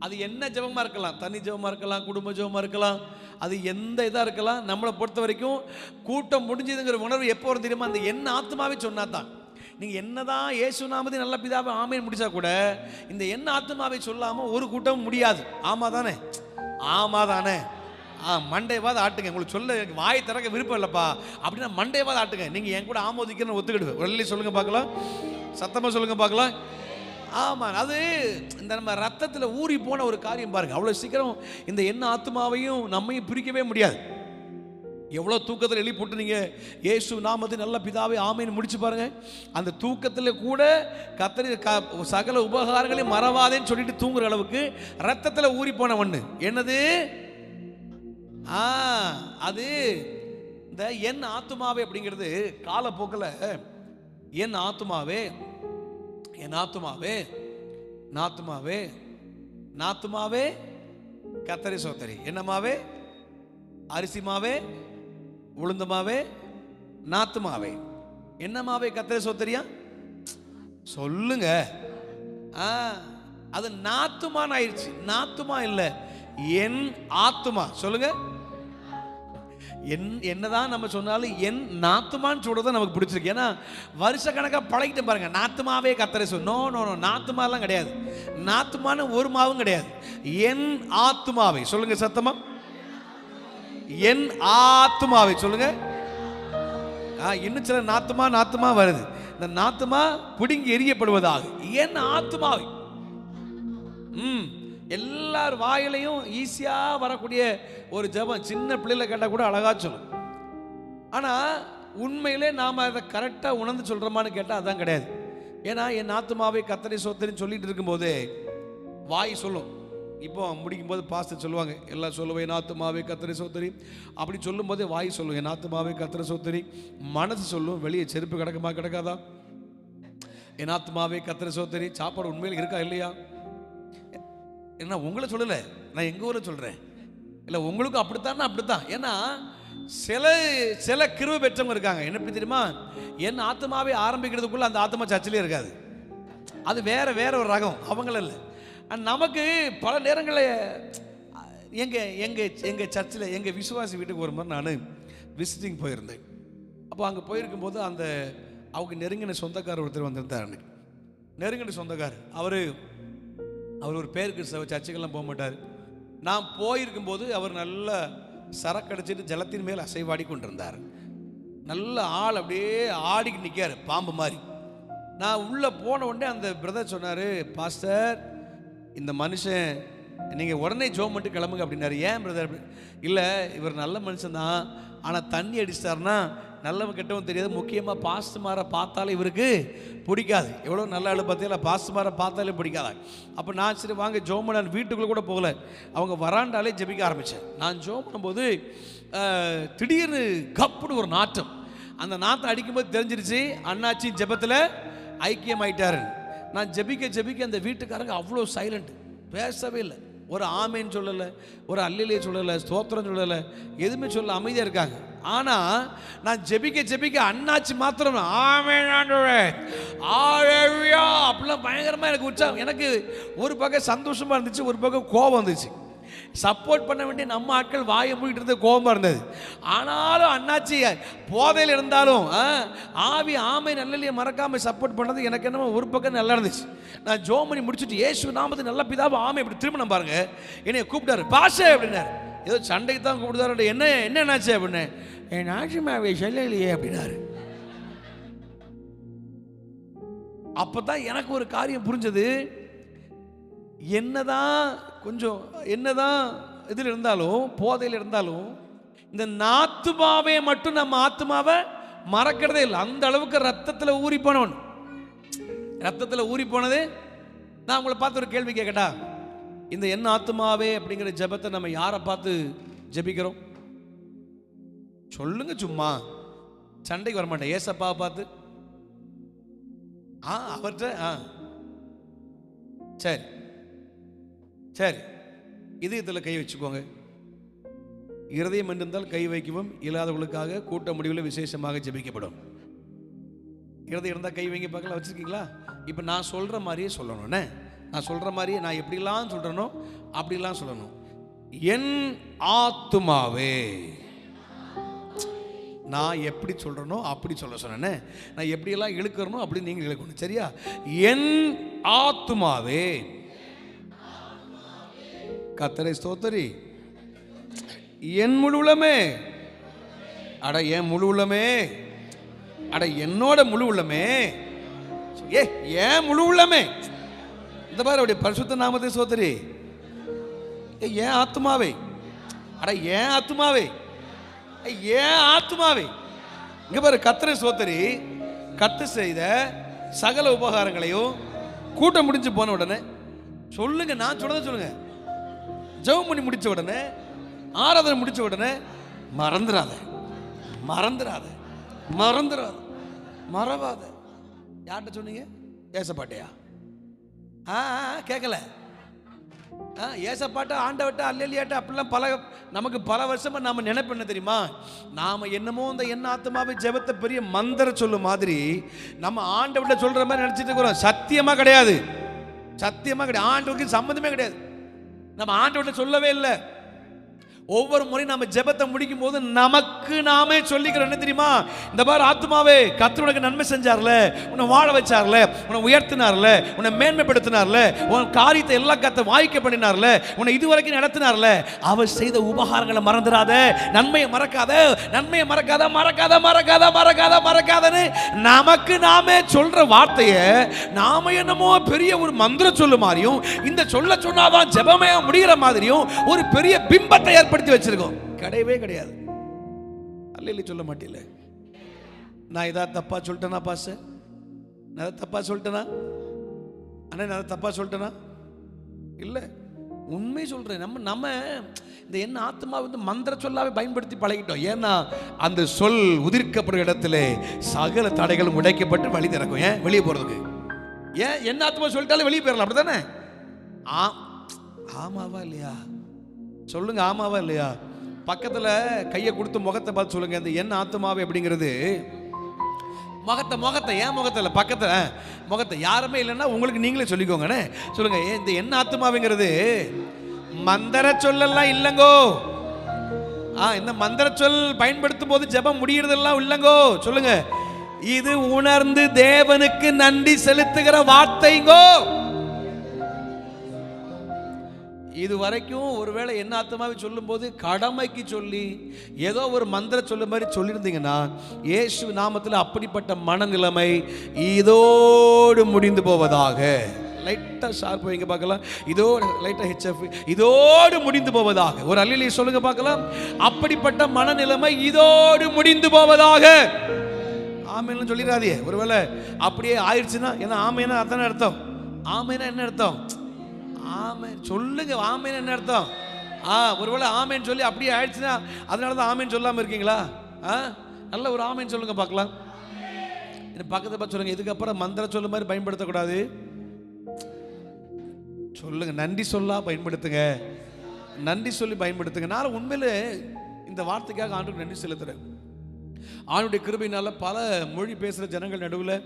அது என்ன ஜெபமா இருக்கலாம், தனி ஜெபமா இருக்கலாம், குடும்ப ஜெபமா இருக்கலாம், அது எந்த இதாக இருக்கலாம். நம்மளை பொறுத்த வரைக்கும் கூட்டம் முடிஞ்சதுங்கிற உணர்வு எப்போ வரும் தெரியுமா? அந்த என்ன ஆத்மாவே சொன்னா தான். நீங்கள் என்னதான் இயேசு நாமத்தை நல்ல பிதாவை ஆமேன்னு முடிச்சா கூட இந்த என்ன ஆத்மாவை சொல்லாமல் ஒரு கூட்டம் முடியாது. ஆமா தானே? ஆமா தானே? மண்டையவாத ஆட்டுங்க. உங்களுக்கு சொல்ல எனக்கு வாய் திறக்க விருப்பம் இல்லைப்பா அப்படின்னா மண்டையவாத ஆட்டுங்க. நீங்கள் என் கூட ஆமோதிக்கிறன்னு ஒத்துக்கிடுவேன். வெள்ளி சொல்லுங்க பார்க்கலாம், சத்தமாக சொல்லுங்க பார்க்கலாம். ஆமாம், அது இந்த நம்ம ரத்தத்தில் ஊறி போன ஒரு காரியம் பாருங்க. அவ்வளோ சீக்கிரம் இந்த என்ன ஆத்மாவையும் நம்மையும் பிரிக்கவே முடியாது. எவ்வளோ தூக்கத்தில் எழுப்பி போட்டு நீங்கள் இயேசு நாமத்தை நல்ல பிதாவை ஆமைன்னு முடிச்சு பாருங்க. அந்த தூக்கத்தில் கூட கர்த்தர் சகல உபகாரங்களையும் மறவாதேன்னு சொல்லிட்டு தூங்குற அளவுக்கு ரத்தத்தில் ஊறி போன ஒன்று என்னது? அது இந்த என் ஆத்துமாவே அப்படிங்கிறது காலப்போக்கில் என் ஆத்துமாவே, என் ஆத்துமாவே, நாத்துமாவே, நாத்துமாவே கர்த்தரை ஸ்தோத்திரி. என்னமாவே? அரிசிமாவே, உளுந்தமாவே, நாத்துமாவே. என்னமாவே கர்த்தரை ஸ்தோத்திரியா? சொல்லுங்க. அது நாத்துமான் ஆயிடுச்சு. நாத்துமா இல்லை, என் ஆத்துமா. சொல்லுங்க. என்னதான் நம்ம சொன்னாலும் என் நாத்துமான்னு சொல்றது நமக்கு பிடிச்சிருக்கு. ஏன்னா வருஷ கணக்காக பழகிட்டு பாருங்க. நாத்துமாவே கர்த்தரை சொல். நோ நோ நோ, நாத்துமாலாம் கிடையாது. நாத்துமான ஒரு மாவும் கிடையாது. என் ஆத்துமாவை சொல்லுங்க சத்தமா. என் ஆத்துமாவை சொல்லுங்க. இன்னும் சில நாத்துமா வருது. இந்த நாத்துமா பிடுங்கி எரியப்படுவதாக. என் ஆத்துமாவை. எல்லார் வாயிலையும் ஈஸியா வரக்கூடிய ஒரு ஜெபம். சின்ன பிள்ளைல கேட்டால் கூட அழகா சொல்லும். ஆனால் உண்மையிலே நாம் அதை கரெக்டாக உணர்ந்து சொல்கிறோமான்னு கேட்டால் அதான் கிடையாது. ஏன்னா என் ஆத்துமாவை கர்த்தரை ஸ்தோத்திரின்னு சொல்லிட்டு இருக்கும்போது வாய் சொல்லும். இப்போ முடிக்கும் போது பாஸ்டர் சொல்லுவாங்க, எல்லாம் சொல்லுவேன் என் ஆத்துமாவே கர்த்தரை ஸ்தோத்திரி. அப்படி சொல்லும் போதே வாய் சொல்லும் என் ஆத்துமாவே கர்த்தரை ஸ்தோத்திரி. மனசு சொல்லும் வெளியே செருப்பு கிடக்குமா கிடக்காதா? என் ஆத்துமாவே கர்த்தரை ஸ்தோத்திரி. சாப்பாடு உண்மையில் இருக்கா இல்லையா? என்ன உங்களை சொல்லலை, நான் எங்கள் ஊரில் சொல்கிறேன். இல்லை உங்களுக்கும் அப்படித்தான். அப்படித்தான். ஏன்னா சில கிருபை பெற்றவங்க இருக்காங்க. என்ன எப்படி தெரியுமா? என் ஆத்மாவே ஆரம்பிக்கிறதுக்குள்ள அந்த ஆத்மா சர்ச்சிலே இருக்காது. அது வேற ஒரு ரகம். அவங்கள இல்லை. நமக்கு பல நேரங்களில் எங்கள் சர்ச்சில் எங்கள் விசுவாசி வீட்டுக்கு ஒரு மாதிரி நான் விசிட்டிங் போயிருந்தேன். அப்போ அங்கே போயிருக்கும்போது அவங்க நெருங்கின சொந்தக்காரர் ஒருத்தர் வந்திருந்தார். நெருங்கின சொந்தக்காரர். அவர் ஒரு பேருக்கு சர்ச்சுக்கெல்லாம் போக மாட்டார். நான் போயிருக்கும்போது அவர் நல்ல சரக்கடிச்சிட்டு ஜலத்தின் மேல் அசைவாடி கொண்டிருந்தார். நல்ல ஆள் அப்படியே ஆடிக்கு நிற்கார், பாம்பு மாதிரி. நான் உள்ளே போன உடனே அந்த பிரதர் சொன்னார், பாஸ்டர் இந்த மனுஷன் நீங்கள் உடனே ஜோம் பண்ணிட்டு கிளம்புங்க அப்படின்னாரு. ஏன் பிரதர்? இல்லை இவர் நல்ல மனுஷன்தான், ஆனால் தண்ணி அடிச்சிட்டாருன்னா நல்லவன் கெட்டவன் தெரியாது. முக்கியமாக பாஸ்துமாரை பார்த்தாலே இவருக்கு பிடிக்காது. எவ்வளோ நல்ல ஆள் பார்த்தியா, பாஸ்துமாரை பார்த்தாலே பிடிக்காதா. அப்போ நான் சரி வாங்க ஜோம் பண்ண, வீட்டுக்குள்ளே கூட போகல, அவங்க வராண்டாலே ஜெபிக்க ஆரம்பித்தேன். நான் ஜோம் பண்ணும்போது திடீர்னு கப்புன்னு ஒரு நாட்டம். அந்த நாட்டம் அடிக்கும்போது தெரிஞ்சிருச்சு அண்ணாச்சி ஜெபத்தில் ஐக்கியம் ஆயிட்டாருன்னு. நான் ஜெபிக்க அந்த வீட்டுக்காரங்க அவ்வளோ சைலண்ட், பேசவே இல்லை. ஒரு ஆமேன்னு சொல்லலை, ஒரு அல்லிலே சொல்லலை, ஸ்தோத்திரம் சொல்லலை, எதுவுமே சொல்ல, அமைதியாக இருக்காங்க. ஆனால் நான் ஜெபிக்க அண்ணாச்சி மாத்திரம் ஆமேன் அப்படிலாம் பயங்கரமாக எனக்கு உற்சாகம். எனக்கு ஒரு பக்கம் சந்தோஷமாக இருந்துச்சு, ஒரு பக்கம் கோபம் வந்துச்சு. சப்போர்ட் பண்ண வேண்டிய நம்ம ஆட்கள் வாயை மூடிட்டு இருந்தது கோபமாக இருந்தது. ஆனாலும் அண்ணாச்சி போதையில் இருந்தாலும் ஆவி ஆமை நல்லலையை மறக்காமல் சப்போர்ட் பண்ணது எனக்கு என்னமோ ஒரு பக்கம் நல்லா இருந்துச்சு. நான் ஜோம் பண்ணி முடிச்சுட்டு இயேசு நாமத்து நல்ல பிதாவை ஆமை இப்படி திரும்ப பாருங்க, என்னைய கூப்பிட்டாரு பாஷே அப்படின்னாரு. ஏதோ சண்டைக்கு தான் கூப்பிடுதாரு. என்னாச்சு அப்படின்னு, என் ஆட்சி மாவை சொல்லலையே அப்படின்னாரு. அப்பதான் எனக்கு ஒரு காரியம் புரிஞ்சது. என்னதான் கொஞ்சம் என்னதான் இதில் இருந்தாலும், போதையில் இருந்தாலும், இந்த ஆத்துமாவை மட்டும் நம்ம ஆத்துமாவை மறக்கிறதே இல்லை. அந்த அளவுக்கு ரத்தத்தில் ஊறி போனவன். ரத்தத்தில் ஊறி போனது. நான் உங்களை பார்த்து ஒரு கேள்வி கேட்கட்டா? இந்த என்ன ஆத்துமாவே அப்படிங்கிற ஜெபத்தை நம்ம யாரை பார்த்து ஜெபிக்கிறோம் சொல்லுங்க? சும்மா சண்டைக்கு வர மாட்டேன். ஏசப்பாவை பார்த்து. அவர்கிட்ட சரி சரி இதயத்தில் கை வச்சுக்கோங்க. இருதயம் என்றிருந்தால் கை வைக்கவும், இல்லாதவர்களுக்காக கூட்ட முடிவில் விசேஷமாக ஜெபிக்கப்படும். இருதயம் இருந்தால் கை வைங்க பார்க்கலாம். வச்சுருக்கீங்களா? இப்போ நான் சொல்கிற மாதிரியே சொல்லணும்ண்ணே. நான் சொல்கிற மாதிரியே நான் எப்படிலாம் சொல்கிறேனோ அப்படிலாம் சொல்லணும். என் ஆத்துமாவே, நான் எப்படி சொல்கிறேனோ அப்படி சொல்ல சொன்னேன்னே. நான் எப்படியெல்லாம் இழுக்கிறனோ அப்படி நீங்கள் இழுக்கணும். சரியா? என் ஆத்துமாவே கர்த்தரை ஸ்தோத்திரி. என் முழு உள்ளமே, அட என் முழு உள்ளமே, அட என்னோட முழு உள்ளமே, ஏன் முழு உள்ளமே. இந்த பாரு அப்படி பரிசுத்த நாமத்தை ஸ்தோத்திரி. ஏன் ஆத்துமாவே, அட ஏன் ஆத்துமாவே, ஏன் ஆத்துமாவே. இங்க பாரு, கர்த்தரை ஸ்தோத்திரி. கர்த்தர் செய்த சகல உபகாரங்களையும் கூட்டம் முடிஞ்சு போன உடனே சொல்லுங்க. நான் சொல்றத சொல்லுங்க. ஜெபம் பண்ணி முடிச்ச உடனே, ஆராதனை முடிச்ச உடனே மறந்துடாத, மறந்துடாத, மறந்துடாத, மறவாத. யார்கிட்ட சொன்னீங்க? ஏசப்பாட்டையா? கேட்கல. ஏசப்பாட்ட, ஆண்டவட்ட, அல்லேலியாட்ட அப்படிலாம் நமக்கு பல வருஷமா நாம நினைப்பு என்ன தெரியுமா? நாம என்னமோ இந்த என்ன ஆத்மாவை ஜெபத்தை பெரிய மந்திர சொல்லு மாதிரி நம்ம ஆண்டவட்ட சொல்ற மாதிரி நினைச்சிட்டு இருக்கிறோம். சத்தியமா கிடையாது, சத்தியமா கிடையாது. ஆண்டவருக்கு சம்பந்தமே கிடையாது. நம்ம ஆண்டவர்கிட்ட சொல்லவே இல்லை. ஒவ்வொரு முறை நம்ம ஜெபத்தை முடிக்கும் போது நமக்கு நாமே சொல்லிக்கிறோம். என்ன தெரியுமா? இந்த பாரு ஆத்துமாவே, கர்த்தர் உனக்கு நன்மை செஞ்சார்ல, உன்னை வாழ வச்சார்ல, உன்னை உயர்த்தினார்ல, உன்னை மேன்மைப்படுத்தினார்ல, உன் காரியத்தை எல்லாம் கர்த்தர் வாய்க்க பண்ணினார்ல, உன்னை இதுவரைக்கும் நடத்தினார்ல, அவர் செய்த உபகாரங்களை மறந்துடாத, நன்மையை மறக்காத, நன்மையை மறக்காத, மறக்காத மறக்காத மறக்காத மறக்காதன்னு நமக்கு நாமே சொல்ற வார்த்தையை நாம என்னமோ பெரிய ஒரு மந்திர சொல்லு மாதிரியும், இந்த சொல்ல சொன்னாதான் ஜெபமே முடிகிற மாதிரியும் ஒரு பெரிய பிம்பத்தை ஏற்படுத்தி வச்சிருக்கோம். கிடையவே கிடையாது. அல்லேலூயா சொல்ல மாட்டீல. நான் ஏதாவது தப்பா சொல்லிட்டேனா பாஸ்டர்? நான் தப்பா சொல்லிட்டேனா அண்ணா? நான் தப்பா சொல்லிட்டேனா? இல்ல, உண்மை சொல்றேன். நம்ம இந்த என்ன ஆத்மா மந்திர சொல்லாவே பயன்படுத்தி பழகிட்டோம். ஏன்னா அந்த சொல் உதிர்க்கப்படுற இடத்துல சகல தடைகளும் உடைக்கப்பட்டு வழி திறக்கும். ஏன் வெளியே போறதுக்கு? ஏன் என்ன ஆத்மா சொல்லிட்டாலும் வெளியே போயிடலாம். அப்படித்தானே? ஆமாவா இல்லையா? சொல்லுங்க, ஆமாவா இல்லையா? பக்கத்துல கையை கொடுத்து முகத்தை பார்த்து சொல்லுங்க. இந்த என் ஆத்துமாவே அப்படிங்கிறது முகத்தை ஏன் முகத்துல பக்கத்துல முகத்தை யாருமே இல்லைன்னா உங்களுக்கு நீங்களே சொல்லிக்கோங்கண்ணே. சொல்லுங்க, இந்த என் ஆத்துமாவேங்கிறது மந்திர சொல்லெல்லாம் இல்லைங்கோ. இந்த மந்திர சொல் பயன்படுத்தும் போது ஜெபம் முடியறதெல்லாம் இல்லைங்கோ. சொல்லுங்க, இது உணர்ந்து தேவனுக்கு நன்றி செலுத்துகிற வார்த்தைங்கோ. இது வரைக்கும் ஒருவேளை என்ன ஆத்மாவை சொல்லும் போது கடமைக்கு சொல்லி ஏதோ ஒரு மந்திர சொல்ல மாதிரி சொல்லியிருந்தீங்கன்னா, இயேசு நாமத்தில் அப்படிப்பட்ட மனநிலைமை இதோடு முடிந்து போவதாக. லைட்டா ஷார்ப் வைங்க பார்க்கலாம். இதோடு லைட்டா ஹெச்எஃப், இதோடு முடிந்து போவதாக. ஒரு அல்லேலூயா சொல்லுங்க பார்க்கலாம். அப்படிப்பட்ட மனநிலைமை இதோடு முடிந்து போவதாக. ஆமேன்னு சொல்லிடாதே. ஒருவேளை அப்படியே ஆயிடுச்சுன்னா, ஏன்னா ஆமேனா அதான அர்த்தம். ஆமேனா என்ன அர்த்தம்? ஆமேன் சொல்லுங்க. ஆமேன் என்ன அர்த்தம்? ஒருவேளை ஆமேன் சொல்லி அப்படியே ஆயிடுச்சுன்னா அதனாலதான் ஆமேன் சொல்லாம இருக்கீங்களா? நல்ல ஒரு ஆமேன் சொல்லுங்க பார்க்கலாம். பக்கத்தை பார்த்து சொல்லுங்க, இதுக்கப்புறம் மந்திர சொல்ல மாதிரி பயன்படுத்தக்கூடாது. சொல்லுங்க, நன்றி சொல்லா பயன்படுத்துங்க, நன்றி சொல்லி பயன்படுத்துங்க. நான் உண்மையில இந்த வார்த்தைக்காக ஆண்டுக்கு நன்றி செலுத்துறேன். ஆண்டுடைய கிருபையினால பல மொழி பேசுகிற ஜனங்கள் நடுவில்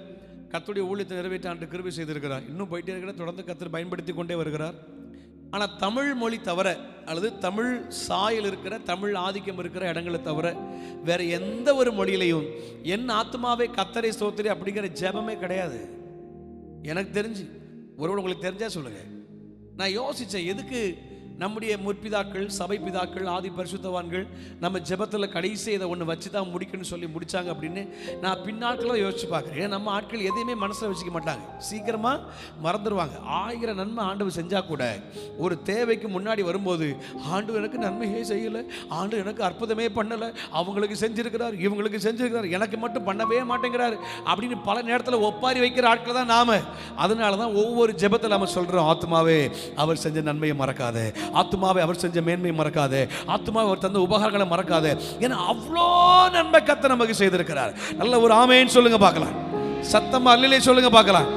கர்த்தருடைய ஊழியத்தை நிறைவேற்ற ஆண்டு கிருபை செய்திருக்கிறார். இன்னும் போயிட்டே இருக்கிற, தொடர்ந்து கர்த்தர் பயன்படுத்தி கொண்டே வருகிறார். ஆனால் தமிழ் மொழி தவிர, அல்லது தமிழ் சாயல் இருக்கிற, தமிழ் ஆதிக்கம் இருக்கிற இடங்களை தவிர வேற எந்த ஒரு மொழியிலையும் என் ஆத்மாவே கர்த்தரை ஸ்தோத்திரி அப்படிங்கிற ஜெபமே கிடையாது எனக்கு தெரிஞ்சு. ஒருவேளை உங்களுக்கு தெரிஞ்சா சொல்லுங்க. நான் யோசித்தேன், எதுக்கு நம்முடைய முற்பிதாக்கள், சபை பிதாக்கள், ஆதி பரிசுத்தவான்கள் நம்ம ஜெபத்தில் கடைசி இதை ஒன்று வச்சு தான் முடிக்கணும்னு சொல்லி முடித்தாங்க அப்படின்னு நான் பின்னாட்களில் யோசிச்சு பார்க்குறேன். ஏன்னா நம்ம ஆட்கள் எதையுமே மனசில் வச்சுக்க மாட்டாங்க, சீக்கிரமாக மறந்துடுவாங்க. 1000 நன்மை ஆண்டவர் செஞ்சால் கூட ஒரு தேவைக்கு முன்னாடி வரும்போது ஆண்டவர் எனக்கு நன்மையே செய்யலை, ஆண்டவர் எனக்கு அற்புதமே பண்ணலை, அவங்களுக்கு செஞ்சிருக்கிறார், இவங்களுக்கு செஞ்சிருக்கிறார், எனக்கு மட்டும் பண்ணவே மாட்டேங்கிறார் அப்படின்னு பல நேரத்தில் ஒப்பாரி வைக்கிற ஆட்கள் தான் நாம. அதனால தான் ஒவ்வொரு ஜெபத்தில் நம்ம சொல்கிறோம், ஆத்துமாவே அவர் செஞ்ச நன்மையை மறக்காதே, ஆத்துமாவே அவர் செஞ்ச மேன்மையை மறக்காதே, ஆத்துமாவே அவர் தந்த உபகாரங்களை மறக்காதே. ஏன்னா அவ்வளோ நன்மை கர்த்தர் நமக்கு செய்திருக்கிறார். நல்ல ஒரு ஆமென் சொல்லுங்க பார்க்கலாம், சத்தமா அல்லேலூயா சொல்லுங்க பார்க்கலாம்.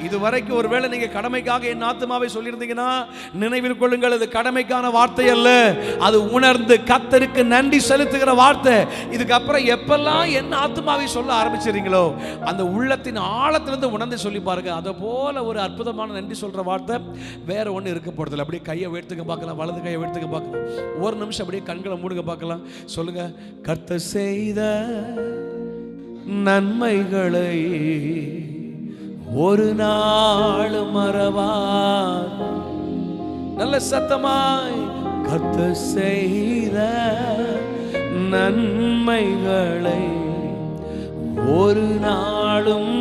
இதுவரைக்கும் ஒருவேளை நீங்க கடமைக்காக என் ஆத்துமாவை சொல்லியிருந்தீங்கன்னா நினைவில் கொள்ளுங்கள், அது கடமைக்கான வார்த்தை அல்ல, அது உணர்ந்து கர்த்தருக்கு நன்றி செலுத்துகிற வார்த்தை. இதுக்கப்புறம் எப்பெல்லாம் என் ஆத்துமாவை சொல்ல ஆரம்பிச்சிருங்களோ அந்த உள்ளத்தின் ஆழத்திலிருந்து உணர்ந்து சொல்லி பாருங்க. அதை போல ஒரு அற்புதமான நன்றி சொல்ற வார்த்தை வேற ஒன்று இருக்க போறதில்லை. அப்படியே கையை உயர்த்துங்க பார்க்கலாம், வலது கையை உயர்த்துங்க பார்க்கலாம், ஒரு நிமிஷம் அப்படியே கண்களை மூடுங்க பார்க்கலாம். சொல்லுங்க, கர்த்தர் செய்த நன்மைகளை ஒரு நாள் மறவார். நல்ல சத்தமாய், கர்த்தர் செய்த நன்மைகளை ஒரு நாளும்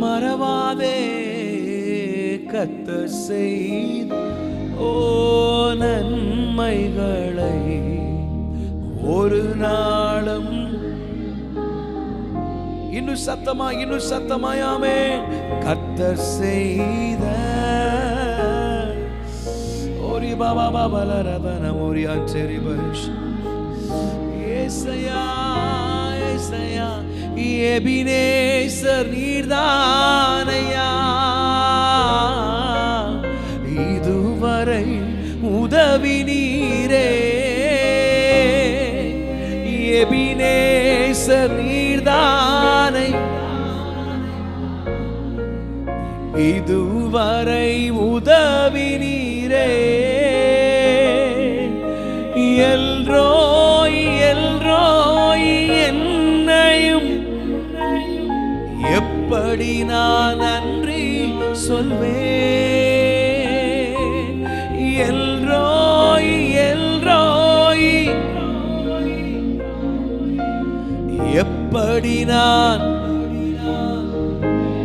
மறவாதே. கர்த்தர் செய்த நன்மைகளை ஒரு நாளும், இன்னும் சத்தமா, இன்னும் சத்தமாயாமே, கர்த்தர் செய்த ஓரி பாபா பாபலரபன மோரியான் செரி பரிஷ் ஏசையா ஏசையா எபினேசர் நீர்தானையா, இதுவரை உதவி நீரே, எபினேசர் நீர்தானை, இதுவரை உதவி நீரே, எல்ரோய் எல்ரோய் என்னையும் எப்படி நான் நன்றி சொல்வேன். எல்ரோய் எல்ரோய் எப்படி நான்,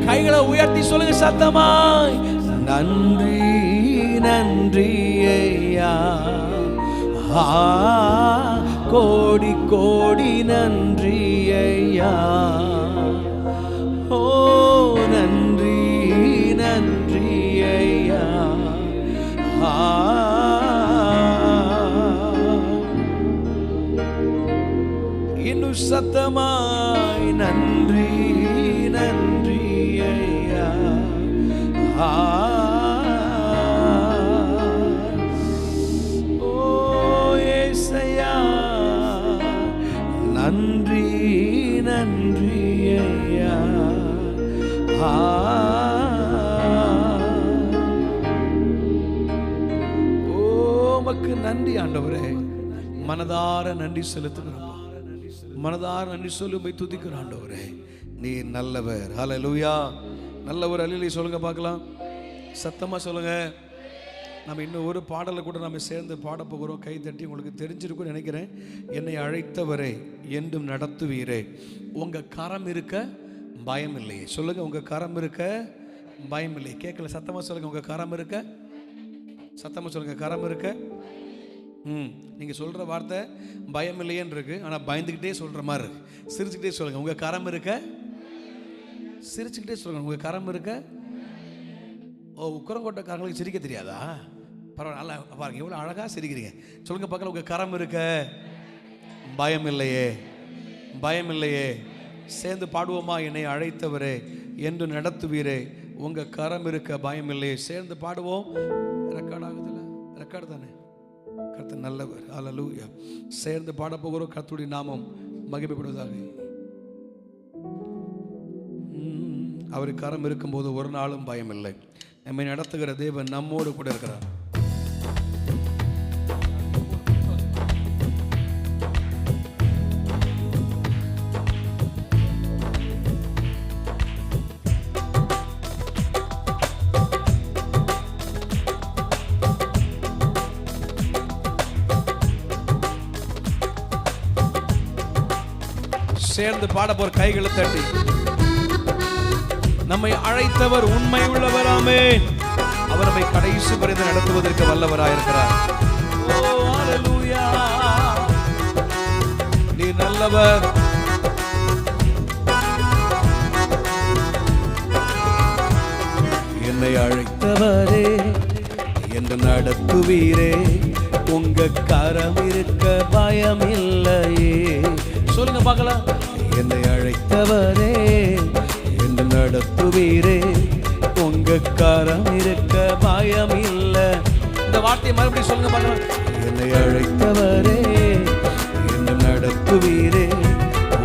கைகளை உயர்த்தி சொல்லுங்க சத்தமாய், நன்றி நன்றி ஐயா, கோடி கோடி நன்றி ஐயா, ஓ நன்றி நன்றி ஐயா, இன்னும் சத்தமாய், நன்றி நன்றி ஐயா, ஓ ஏசையா, நன்றி நன்றி ஐயா, ஓ உமக்கு நன்றி ஆண்டவரே. மனதார நன்றி செலுத்துகிறோம், மனதார நன்றி சொல்லும்பை துதிக்கிற ஆண்டவரே, நீ நல்லவர். ஹல்லேலூயா. நல்ல ஒரு அல்லேலூயா சொல்லுங்க பார்க்கலாம், சத்தமா சொல்லுங்க. நம்ம இன்னும் ஒரு பாடலை கூட நம்ம சேர்ந்து பாட போகிறோம். கை தட்டி உங்களுக்கு தெரிஞ்சிருக்கும்னு நினைக்கிறேன். என்னை அழைத்தவரே என்றும் நடத்துவீரே, உங்க கரம் இருக்க பயம் இல்லையே. சொல்லுங்க, உங்க கரம் இருக்க பயம் இல்லையே. கேட்கல, சத்தமா சொல்லுங்க, உங்க கரம் இருக்க, சத்தமா சொல்லுங்க, கரம் இருக்க. நீங்கள் சொல்கிற வார்த்தை பயம் இல்லையேன்னு இருக்கு, ஆனால் பயந்துக்கிட்டே சொல்கிற மாதிரி இருக்கு. சிரிச்சுக்கிட்டே சொல்லுங்கள், உங்கள் கரம் இருக்க. சிரிச்சுக்கிட்டே சொல்லுங்கள், உங்கள் கரம் இருக்க. ஓ, உக்கரங்கோட்டக்காரங்களுக்கு சிரிக்க தெரியாதா? பரவாயில்ல, நல்லா பாருங்க, எவ்வளோ அழகாக சிரிக்கிறீங்க. சொல்லுங்கள் பார்க்கலாம், உங்கள் கரம் இருக்க பயம் இல்லையே, பயம் இல்லையே. சேர்ந்து பாடுவோமா? என்னை அழைத்தவரே என்று நடத்துவீரே, உங்கள் கரம் இருக்க பயம் இல்லையே. சேர்ந்து பாடுவோம். ரெக்கார்ட் ஆகுதுல்ல? ரெக்கார்டு தானே. கர்த்தர் நல்லவர். ஹல்லேலூயா. சேர்ந்து பாட போகிறோம். கர்த்தருடைய நாமம் மகிமைப்படுவதாக. அவருக்கு கரம் இருக்கும்போது ஒரு நாளும் பயம் இல்லை. நம்மை நடத்துகிற தேவன் நம்மோடு கூட இருக்கிறார். சேர்ந்து பாட போற கைகளை தட்டி நம்மை அழைத்தவர் உண்மை உள்ளவராமே. அவர் நம்மை கடைசி வரை நடத்துவதற்கு வல்லவராயிருக்கிறார். ஓ ஹalleluya, நீ நல்லவர். என்னை அழைத்தவரே என்று நடத்துவீரே, உங்க கரம் இருக்க பயம் இல்லையே. சொல்லுங்க பார்க்கலாம். என்னை அழைத்தவரே என்று நடத்துவீரே, உங்க கரம் இருக்க பயம் இல்லை. இந்த வார்த்தையை மறுபடியும் சொல்லுங்க பார்க்கலாம். என்னை அழைத்தவரே என்று நடத்துவீரே,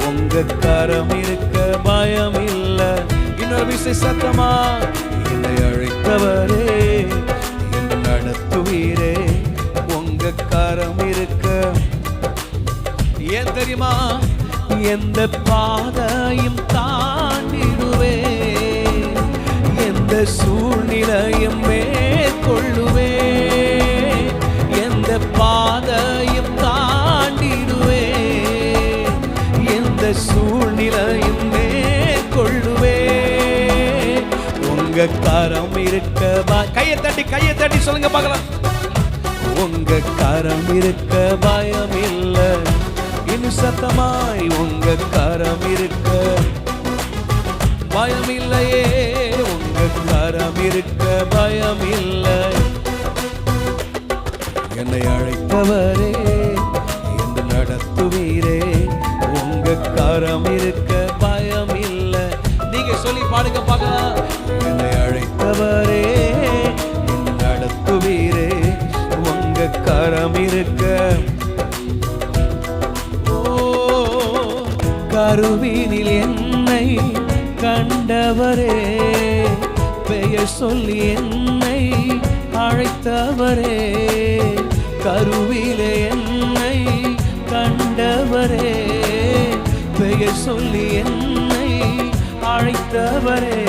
உங்க கரம் இருக்க பயம் இல்லை. இன்னொரு விஷயம் சத்தமா, என்னை அழைத்தவரே என்று நடத்துவீரே, உங்க கரம் இருக்க. ஏன் தெரியுமா? எந்த பாதையும் தாண்டிடுவே, எந்த சூழ்நிலையும் மேற்கொள்ளுவே. எந்த பாதையும் தாண்டிடுவே, எந்த சூழ்நிலையும் மேற்கொள்ளுவே. உங்க கரம் இருக்க. கையை தட்டி சொல்லுங்க பார்க்கலாம். உங்க கரம் இருக்க பயம் இல்லை. இன்னும் சத்தமாய், உங்க கரம் இருக்க பயம் இல்லையே. உங்க கரம் இருக்க பயம் இல்லை. என்னை அழைத்தவரே என்று நடத்துவீரே, உங்க கரம் இருக்க பயம் இல்லை. நீங்க சொல்லி பாடுங்க பார்க்கலாம். என்னை அழைத்தவரே என்று நடத்துவீரே, உங்க கரம் இருக்க. கருவினில் என்னை கண்டவரே, பெயர் சொல்லி என்னை அழைத்தவரே. கருவிலே என்னை கண்டவரே, பெயர் சொல்லி என்னை அழைத்தவரே.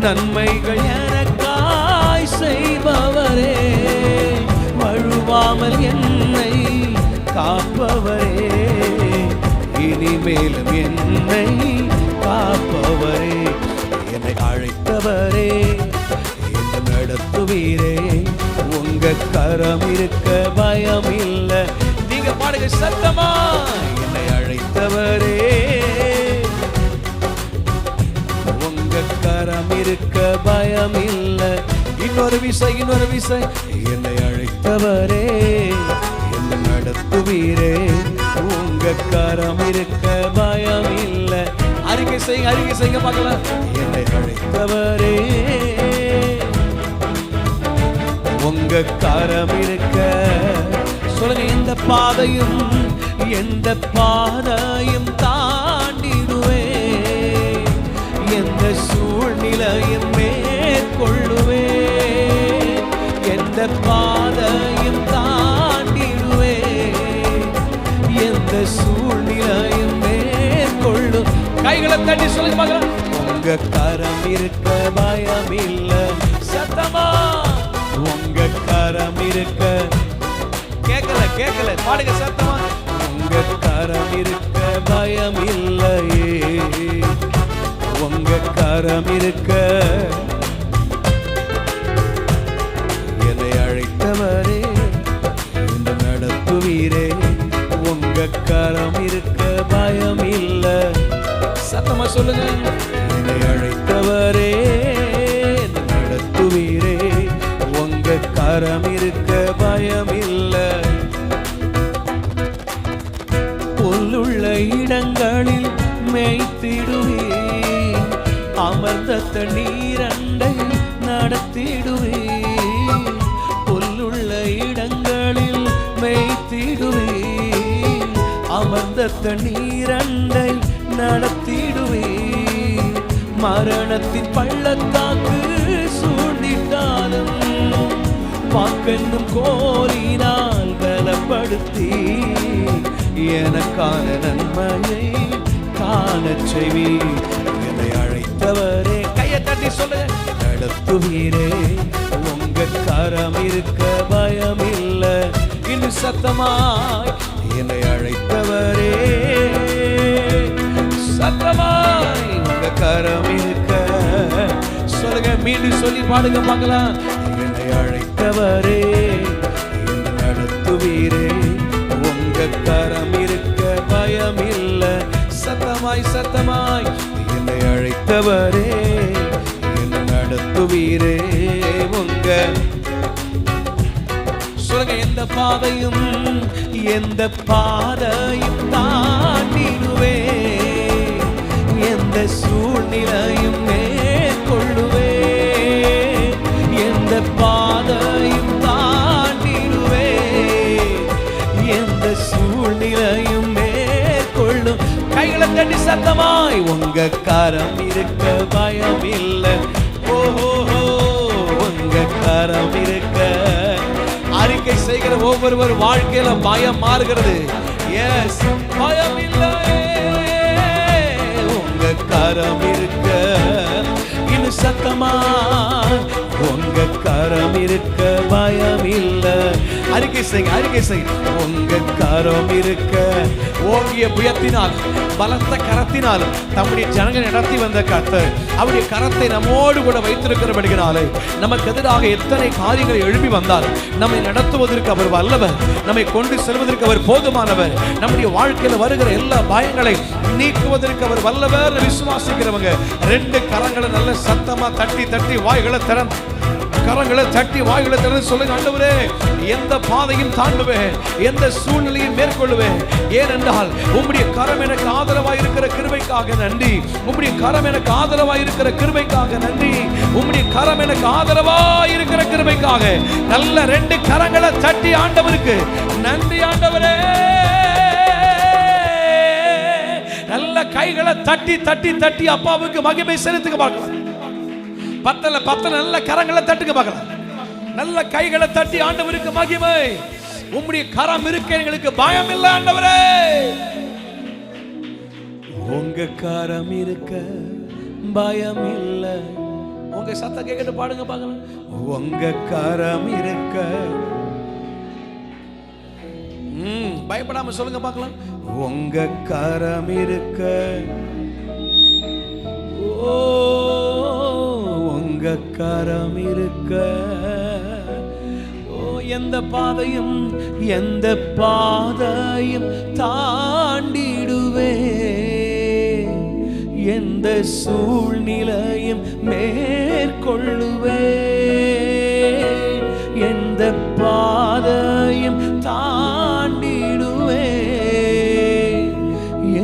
நன்மைகள் எனக்காய் செய்பவரே, வழுவாமல் என்னை காப்பவரே. இனிமேலும் என்னை காப்பவரே. என்னை அழைத்தவரே என்று நடத்துவீரே, உங்க கரம் இருக்க பயம் இல்லை. நீங்க பாடுங்க சத்தமா. என்னை அழைத்தவரே, உங்க கரம் இருக்க பயம் இல்லை. இன்னொரு விசை. என்னை அழைத்தவரே என்று நடத்துவீரே, உங்க கரம் இருக்க பயம் இல்லை. அறிக்கை செய்யுங்க பார்க்கலாம். என்னை அழைத்தவரே, உங்க கரம் இருக்க. சொல்லுங்க. எந்த பாதையும் தாண்டிடுவே, எந்த சூழ்நிலையும் மேற்கொள்ளுவே. எந்த பாதையும் தாண்டிடுவே, எந்த சூழ்நிலையும் மேற்கொள்ளும். கைகளை தட்டி சொல்லுங்க பார்க்கலாம். உங்க கரம் இருக்க பயம் இல்லை. சத்தமா, உங்க கரம் இருக்க. கேட்கல பாடுங்க சத்தமா. உங்க கரம் இருக்க பயம் இல்லையே, உங்க கரம் இருக்க. என்னை அழைத்தவரே என்று நடத்துவீரே, உங்க கரம் இருக்க பயம் இல்லை. சத்தமா சொல்லுங்க. என்னை அழைத்தவரே என்று நடத்துவீரே, உங்க கரம் இருக்க பயம் இல்லை. புல்லுள்ள இடங்களில் மேய்த்திடுவே, அமர்ந்த தண்ணீரண்டை நடத்திடுவே. புல்லுள்ள இடங்களில் மேய்த்திடுவே, அமர்ந்த தண்ணீரண்டை நடத்திடுவே. மரணத்தின் பள்ளத்தாக்கு சூழ்ந்திட்டாலும் வாக்கென்னும் கோலினால் பலப்படுத்தி எனக்கான நன்மையை காணச் செய்வி. என்னை அழைத்தவரே, கையை தட்டி சொல்ல. நடத்துவீரே, உங்க கரம் இருக்க பயம் இல்லை. இன்னும் சத்தமாய், என்னை அழைத்தவரே சொல்லி பாடுங்க பார்க்கலாம். என்னை அழைத்தவரே, என்னை நடத்துவீரே, உங்க கரம் இருக்க பயம் இல்ல. சத்தமாய் சத்தமாய், என்னை அழைத்தவரே, என்னை நடத்துவீரே, உங்க சொல்லுங்க. எந்த பாதையும் தாண்டிடுவே, எந்த சூழ்நிலையும் மேற்கொள்ளுவே, எந்த பாதையும் தாண்டிடுவே, எந்த சூழ்நிலையும் மேற்கொள்ளும். கைகளை தட்டி சத்தமாய், உங்க கரம் இருக்க பயம் இல்லை. ஓஹோ, உங்க கரம் இருக்க. அறிக்கை செய்கிற ஒவ்வொருவர் வாழ்க்கையில பயம் மாறுகிறது. எஸ், பயம் இல்லை, உங்க கரம் இருக்க. இன்னும் சத்தமா, உங்க கரம் இருக்க பயம் இல்லை. அறிக்கை செய்யுங்க, அறிக்கை செய்யுங்க. உங்க கரம் இருக்க. ஓங்கிய புயத்தினால், பலத்த கரத்தினால் தம்முடைய ஜனங்கள் நடத்தி வந்த கர்த்தர் அவருடைய கரத்தை நம்மோடு கூட வைத்திருக்கிறபடினாலே நமக்கு எதிராக எத்தனை காரியங்களை எழுப்பி வந்தால் நம்மை நடத்துவதற்கு அவர் வல்லவர், நம்மை கொண்டு செல்வதற்கு அவர் போதுமானவர், நம்முடைய வாழ்க்கையில் வருகிற எல்லா பயங்களை நீக்குவதற்கு அவர் வல்லவர். விசுவாசிக்கிறவங்க ரெண்டு கரங்களை நல்ல சத்தமா தட்டி தட்டி வாய்களை திறந்து, கரங்களை தட்டி வாய்களை திறந்து சொல்லுங்க, ஆண்டவரே எந்த பாதையும் தாண்டுவேன், எந்த சூழ்நிலையும் மேற்கொள்ளுவேன். ஏனென்றால் உம்முடைய கரம் எனக்கு ஆதரவாய் இருக்கிற கிருபைக்காக நன்றி. உம்முடைய கரம் எனக்கு ஆதரவாய் இருக்கிற கிருபைக்காக நன்றி. உம்முடைய கரம் எனக்கு ஆதரவாய் இருக்கிற கிருபைக்காக நல்ல ரெண்டு கரங்களை தட்டி ஆண்டவருக்கு நன்றி. ஆண்டவரே, நல்ல கைகளை தட்டி தட்டி தட்டி அப்பாவுக்கு மகிமை செலுத்துக பார்க்கலாம். பத்தல நல்ல கரங்களை தட்டுங்க பார்க்கலாம். நல்ல கைகளை தட்டி ஆண்டவருக்கு மகிமை. உம்முடைய கரம் இருக்க எங்களுக்கு பயம் இல்லை ஆண்டவரே. உங்க கரம் இருக்க பயம் இல்லை. உங்க சத்தம் கேட்கிட்டு பாடுங்க பார்க்கலாம். உங்க கரம் இருக்க. பயப்படாம சொல்லுங்க பார்க்கலாம். உங்க கரம் இருக்க. ஓ, உங்க கரம் இருக்க. ஓ, எந்த பாதையும் தாண்டிடுவே, எந்த சூழ்நிலையும் மேற்கொள்ளுவே, எந்த பாதையும் தாண்டிடுவே,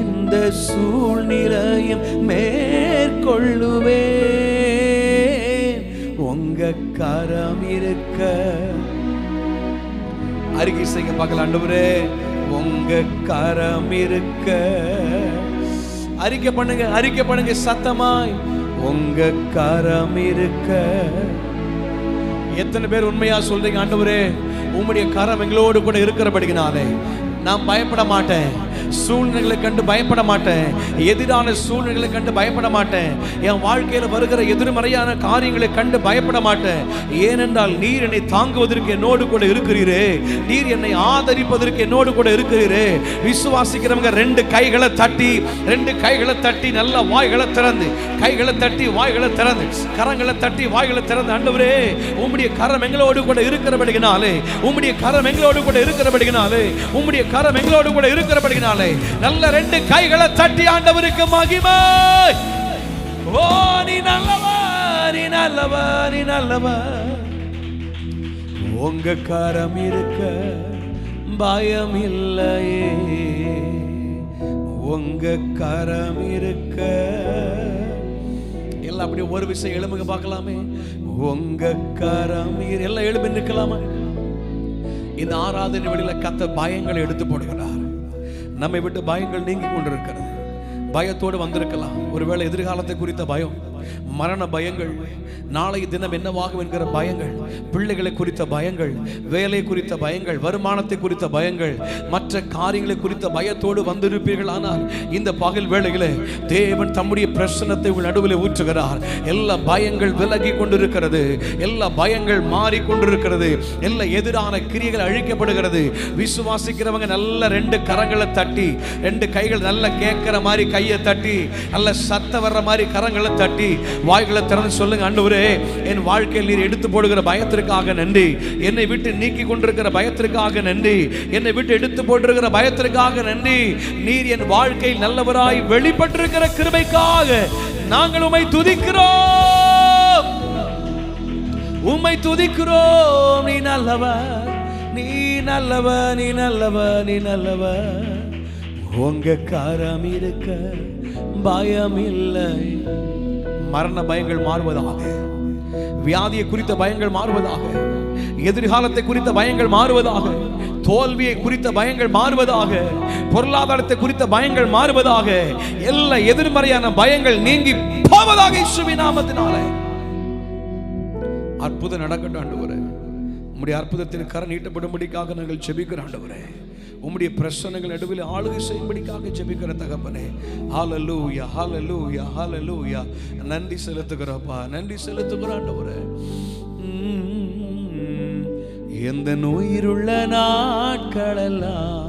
எந்த சூழ்நிலையும் மேற்கொள்ளுவே, உங்க கரம் இருக்க. அறிக்கை செய்ய பார்க்கலாம். ஆண்டவரே உங்க கரம் இருக்க. அறிக்கை பண்ணுங்க, அறிக்கை பண்ணுங்க சத்தமாய். உங்க கரம் இருக்க. எத்தனை பேர் உண்மையா சொல்றீங்க, ஆண்டவரே உம்முடைய கரம் எங்களோடு கூட இருக்கிறபடினாலே நான் பயப்பட மாட்டேன், சூழ்நிலைகளை கண்டு பயப்பட மாட்டேன், எதிரான சூழ்நிலைகளை கண்டு பயப்பட மாட்டேன், என் வாழ்க்கையில் வருகிற எதிர்மறையான காரியங்களை கண்டு பயப்பட மாட்டேன். ஏனென்றால் நீர் என்னை தாங்குவதற்கு என்னோடு கூட இருக்கிறீரே, நீர் என்னை ஆதரிப்பதற்கு என்னோடு கூட இருக்கிறீரே. விசுவாசிக்கிறவங்க ரெண்டு கைகளை தட்டி நல்ல வாய்களை திறந்து, கைகளை தட்டி வாய்களை திறந்து, கரங்களை தட்டி வாய்களை திறந்து, ஆண்டவரே உம்முடைய கரம் எங்களோடு கூட இருக்கிறபடினாலே, உம்முடைய கரம் எங்களோடு கூட இருக்கிறபடினாலே, உம்முடைய கரம் எங்களோடு கூட இருக்கிறபடினாலே நல்ல ரெண்டு கைகளை தட்டி ஆண்டவருக்கு மகிமை. ஓ, நீ நல்லவர், நீ நல்லவர், நீ நல்லவர். உங்க கரம் இருக்க பயம் இல்லையே, உங்க கரம் இருக்க. எல்லாம் அப்படியே ஒரு விஷயம் எழுமுக பார்க்கலாமே. உங்க கரம் எல்லாம் எழுப்பி நிற்கலாமா? இந்த ஆராதனை வழியில கர்த்தர் பயங்களை எடுத்து போடுகிறார். நம்மை விட்டு பயங்கள் நீங்கி கொண்டிருக்கிறது. பயத்தோடு வந்திருக்கலாம். ஒருவேளை எதிர்காலத்தை குறித்த பயம், மரண பயங்கள், நாளை தினம் என்னவாகும் என்கிற பயங்கள், பிள்ளைகளை குறித்த பயங்கள், வேலை குறித்த பயங்கள், வருமானத்தை குறித்த பயங்கள், மற்ற காரியங்களை குறித்த பயத்தோடு வந்திருப்பீர்கள். ஆனால் இந்த பகல் வேளையிலே தேவன் தம்முடைய பிரசன்னத்தை உங்கள் நடுவில் ஊற்றுகிறார். எல்லா பயங்கள் விலகி கொண்டிருக்கிறது, எல்லா பயங்கள் மாறிக்கொண்டிருக்கிறது, எல்லா எதிரான கிரியைகள் அழிக்கப்படுகிறது. விசுவாசிக்கிறவங்க நல்ல ரெண்டு கரங்களை தட்டி, ரெண்டு கைகள் நல்ல கேட்கிற மாதிரி கையை தட்டி, நல்ல சத்த வர்ற மாதிரி கரங்களை தட்டி நன்றி. வாய்களை திறந்து சொல்லுங்க, ஆண்டவரே என் வாழ்க்கையில் நீர் எடுத்து போடுகிற பயத்திற்காக நன்றி. என்னை விட்டு நீக்கி கொண்டிருக்கிற பயத்திற்காக நன்றி. என்னை விட்டு எடுத்து போட்டிருக்கிற பயத்திற்காக நன்றி. நீர் என் வாழ்க்கையில் நல்லவராய் வெளிப்பட்டிருக்கிற கிருபைக்காக நாங்கள் உம்மை துதிக்கிறோம். உம்மை துதிக்கிறோம். நீ நல்லவர், நீ நல்லவர், நீ நல்லவர், நீ நல்லவர். உங்க கரம் இருக்க பயம் இல்லை. மரண பயங்கள் மாறுவதாக, வியாதியை குறித்த பயங்கள் மாறுவதாக, எதிர்காலத்தை குறித்த பயங்கள் மாறுவதாக, தோல்வியை குறித்த பயங்கள் மாறுவதாக, பொருளாதாரத்தை குறித்த பயங்கள் மாறுவதாக, எல்லா எதிர்மறையான பயங்கள் நீங்கி போவதாக இயேசுவின் நாமத்தினாலே. அற்புதம் நடக்கட்டும் ஆண்டவரே. உம்முடைய அற்புதத்தின் கரம் நீட்டப்படும்படிக்காக நாங்கள் ஜெபிக்கிறோம் ஆண்டவரே. உம்முடைய பிரசன்னங்கள் நடுவில் ஆளுகை செய்யும்படிக்காக ஜெபிக்கிற தகப்பனே. ஹல்லேலூயா, ஹல்லேலூயா, ஹல்லேலூயா. நன்றி செலுத்துகிறோம்ப்பா, நன்றி செலுத்துகிறோம் ஆண்டவரே. எந்த உயிருள்ள நாட்களெல்லாம்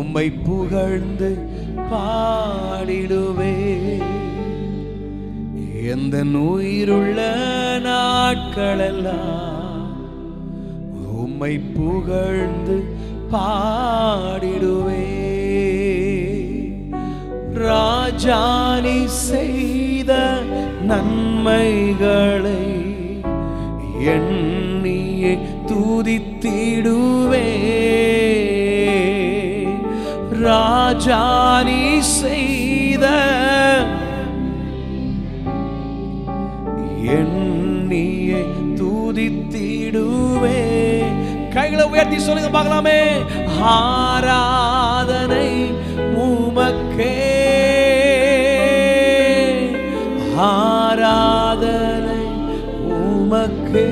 உம்மை புகழ்ந்து பாடிடுவே. எந்த உயிருள்ள நாட்களெல்லாம் உம்மை புகழ்ந்து பாடிடுவே. ராஜானி செய்த நன்மைகளை எண்ணியே துதித்திடுவே. ராஜானி செய்த எண்ணியே துதித்திடுவே. கைகளை உயர்த்தி சொல்லுங்க பார்க்கலாமே. ஆராதனை உமக்கே, ஆராதனை உமக்கே.